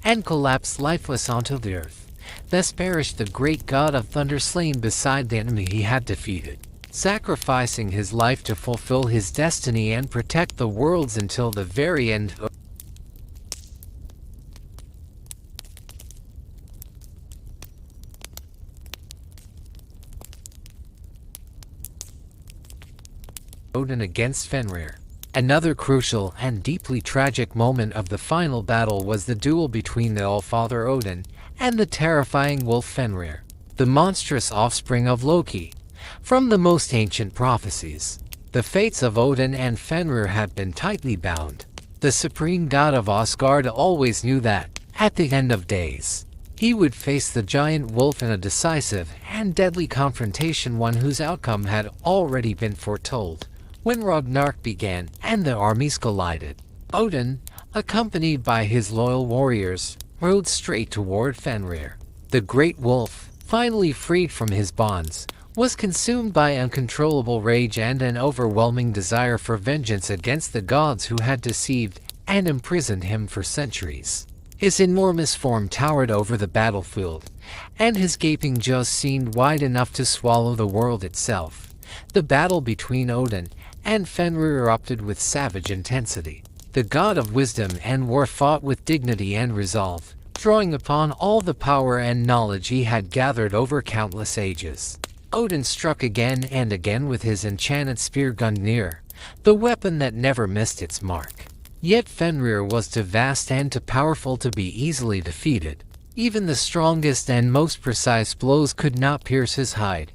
and collapsed lifeless onto the earth. Thus perished the great god of thunder, slain beside the enemy he had defeated, sacrificing his life to fulfill his destiny and protect the worlds until the very end. Odin against Fenrir. Another crucial and deeply tragic moment of the final battle was the duel between the Allfather Odin and the terrifying wolf Fenrir, the monstrous offspring of Loki. From the most ancient prophecies, the fates of Odin and Fenrir had been tightly bound. The supreme god of Asgard always knew that, at the end of days, he would face the giant wolf in a decisive and deadly confrontation, one whose outcome had already been foretold. When Ragnarök began and the armies collided, Odin, accompanied by his loyal warriors, rode straight toward Fenrir. The great wolf, finally freed from his bonds, was consumed by uncontrollable rage and an overwhelming desire for vengeance against the gods who had deceived and imprisoned him for centuries. His enormous form towered over the battlefield, and his gaping jaws seemed wide enough to swallow the world itself. The battle between Odin and Fenrir erupted with savage intensity. The god of wisdom and war fought with dignity and resolve, drawing upon all the power and knowledge he had gathered over countless ages. Odin struck again and again with his enchanted spear Hrungnir, the weapon that never missed its mark. Yet Fenrir was too vast and too powerful to be easily defeated. Even the strongest and most precise blows could not pierce his hide,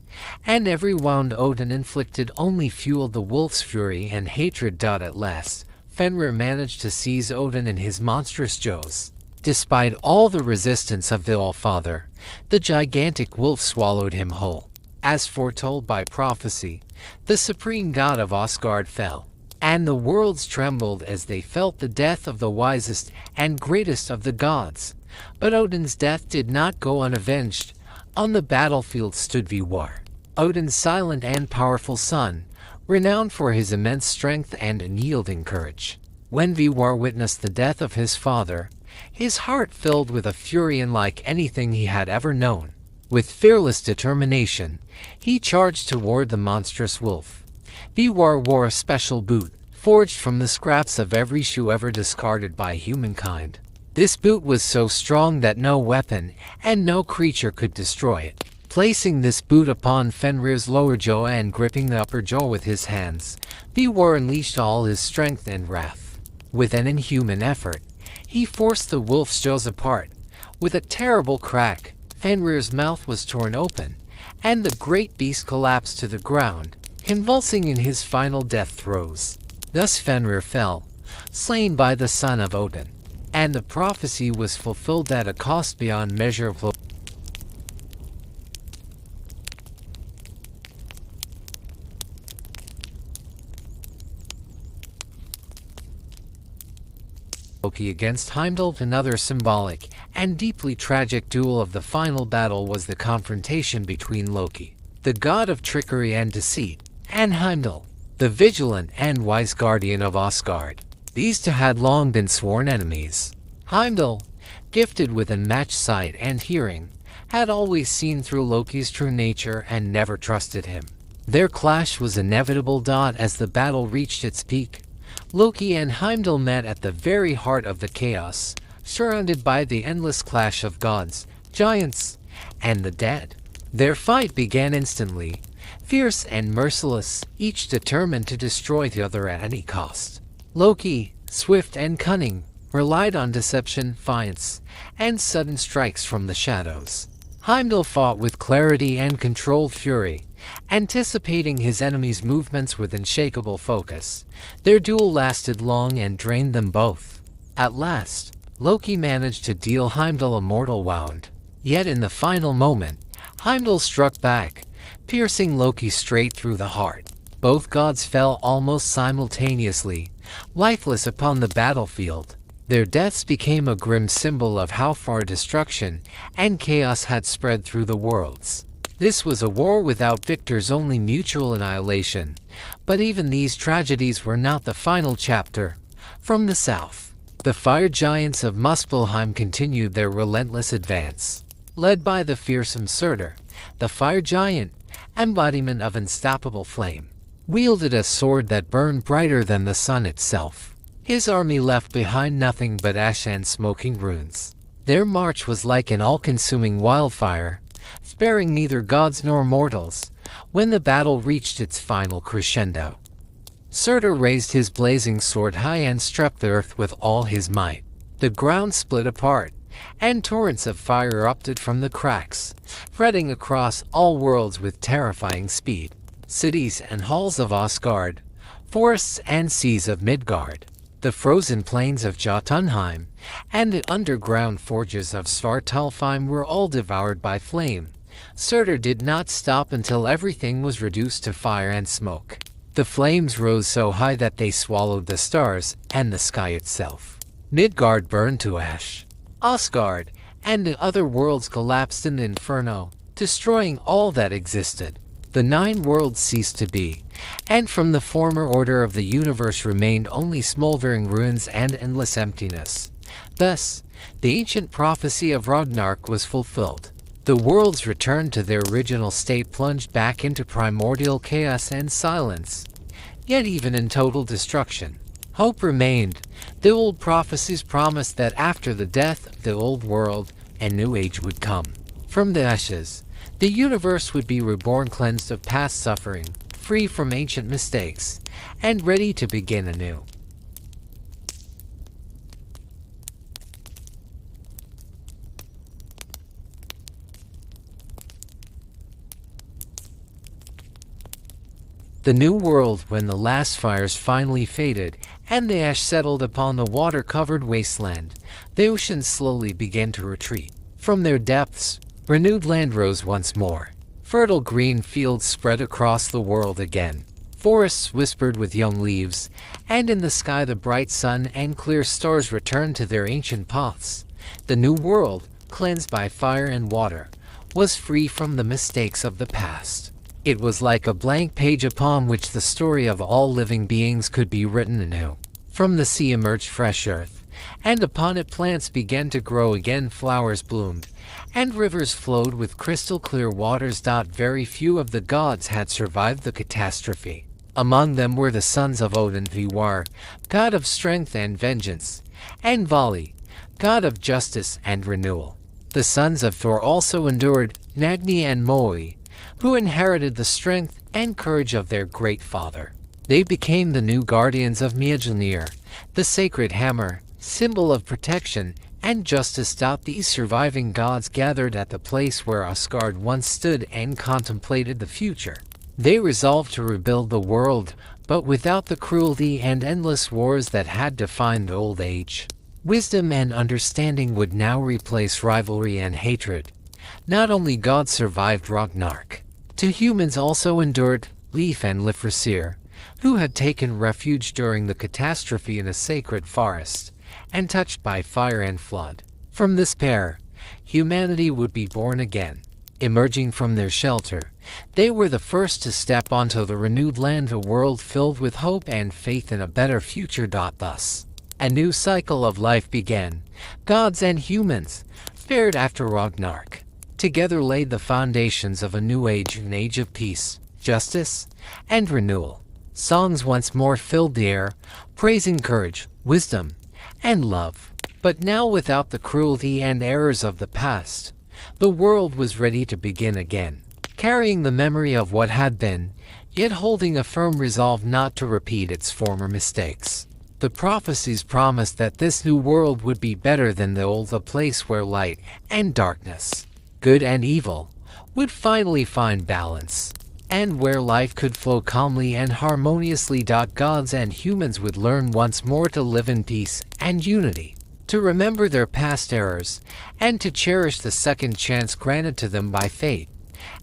and every wound Odin inflicted only fueled the wolf's fury and hatred. At last, Fenrir managed to seize Odin in his monstrous jaws. Despite all the resistance of the Allfather, the gigantic wolf swallowed him whole. As foretold by prophecy, the supreme god of Asgard fell, and the worlds trembled as they felt the death of the wisest and greatest of the gods. But Odin's death did not go unavenged. On the battlefield stood Viwar, Odin's silent and powerful son, renowned for his immense strength and unyielding courage. When Viwar witnessed the death of his father, his heart filled with a fury unlike anything he had ever known. With fearless determination, he charged toward the monstrous wolf. Viwar wore a special boot, forged from the scraps of every shoe ever discarded by humankind. This boot was so strong that no weapon and no creature could destroy it. Placing this boot upon Fenrir's lower jaw and gripping the upper jaw with his hands, Viwar unleashed all his strength and wrath. With an inhuman effort, he forced the wolf's jaws apart. With a terrible crack, Fenrir's mouth was torn open, and the great beast collapsed to the ground, convulsing in his final death throes. Thus Fenrir fell, slain by the son of Odin, and the prophecy was fulfilled at a cost beyond measure of Loki against Heimdall. Another symbolic and deeply tragic duel of the final battle was the confrontation between Loki, the god of trickery and deceit, and Heimdall, the vigilant and wise guardian of Asgard. These two had long been sworn enemies. Heimdall, gifted with unmatched sight and hearing, had always seen through Loki's true nature and never trusted him. Their clash was inevitable. As the battle reached its peak, Loki and Heimdall met at the very heart of the chaos, surrounded by the endless clash of gods, giants, and the dead. Their fight began instantly, fierce and merciless, each determined to destroy the other at any cost. Loki, swift and cunning, relied on deception, defiance, and sudden strikes from the shadows. Heimdall fought with clarity and controlled fury, anticipating his enemy's movements with unshakable focus. Their duel lasted long and drained them both. At last, Loki managed to deal Heimdall a mortal wound. Yet in the final moment, Heimdall struck back, piercing Loki straight through the heart. Both gods fell almost simultaneously, lifeless upon the battlefield. Their deaths became a grim symbol of how far destruction and chaos had spread through the worlds. This was a war without victors, only mutual annihilation. But even these tragedies were not the final chapter. From the south, the fire giants of Muspelheim continued their relentless advance. Led by the fearsome Surtur, the fire giant, embodiment of unstoppable flame, wielded a sword that burned brighter than the sun itself. His army left behind nothing but ash and smoking ruins. Their march was like an all-consuming wildfire, sparing neither gods nor mortals. When the battle reached its final crescendo, Surtur raised his blazing sword high and struck the earth with all his might. The ground split apart, and torrents of fire erupted from the cracks, spreading across all worlds with terrifying speed. Cities and halls of Asgard, forests and seas of Midgard, the frozen plains of Jotunheim, and the underground forges of Svartalfheim were all devoured by flame. Surtur did not stop until everything was reduced to fire and smoke. The flames rose so high that they swallowed the stars and the sky itself. Midgard burned to ash. Asgard and the other worlds collapsed in the inferno, destroying all that existed. The 9 worlds ceased to be, and from the former order of the universe remained only smoldering ruins and endless emptiness. Thus, the ancient prophecy of Ragnarök was fulfilled. The worlds returned to their original state, plunged back into primordial chaos and silence. Yet even in total destruction, hope remained. The old prophecies promised that after the death of the old world, a new age would come. From the ashes, the universe would be reborn, cleansed of past suffering, free from ancient mistakes, and ready to begin anew. The new world, when the last fires finally faded and the ash settled upon the water-covered wasteland, the oceans slowly began to retreat. From their depths, renewed land rose once more. Fertile green fields spread across the world again. Forests whispered with young leaves, and in the sky the bright sun and clear stars returned to their ancient paths. The new world, cleansed by fire and water, was free from the mistakes of the past. It was like a blank page upon which the story of all living beings could be written anew. From the sea emerged fresh earth, and upon it plants began to grow again, flowers bloomed, and rivers flowed with crystal clear waters. Very few of the gods had survived the catastrophe. Among them were the sons of Odin, Thor, god of strength and vengeance, and Vali, god of justice and renewal. The sons of Thor also endured, Nagni and Moi, who inherited the strength and courage of their great father. They became the new guardians of Mjölnir, the sacred hammer, symbol of protection and justice. These surviving gods gathered at the place where Asgard once stood and contemplated the future. They resolved to rebuild the world, but without the cruelty and endless wars that had defined the old age. Wisdom and understanding would now replace rivalry and hatred. Not only gods survived Ragnarök, two humans also endured, Leif and Lifrasir, who had taken refuge during the catastrophe in a sacred forest, and touched by fire and flood. From this pair, humanity would be born again. Emerging from their shelter, they were the first to step onto the renewed land, a world filled with hope and faith in a better future. Thus, a new cycle of life began. Gods and humans, fared after Ragnarök, together laid the foundations of a new age, an age of peace, justice, and renewal. Songs once more filled the air, praising courage, wisdom, and love. But now, without the cruelty and errors of the past, the world was ready to begin again, carrying the memory of what had been, yet holding a firm resolve not to repeat its former mistakes. The prophecies promised that this new world would be better than the old, a place where light and darkness, good and evil, would finally find balance, and where life could flow calmly and harmoniously. Gods and humans would learn once more to live in peace and unity, to remember their past errors, and to cherish the second chance granted to them by fate.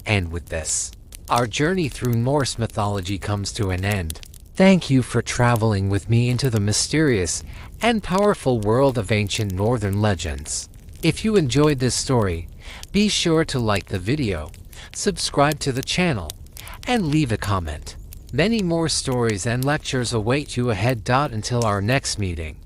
And with this, our journey through Norse mythology comes to an end. Thank you for traveling with me into the mysterious and powerful world of ancient northern legends. If you enjoyed this story, be sure to like the video, subscribe to the channel, and leave a comment. Many more stories and lectures await you ahead. Until our next meeting.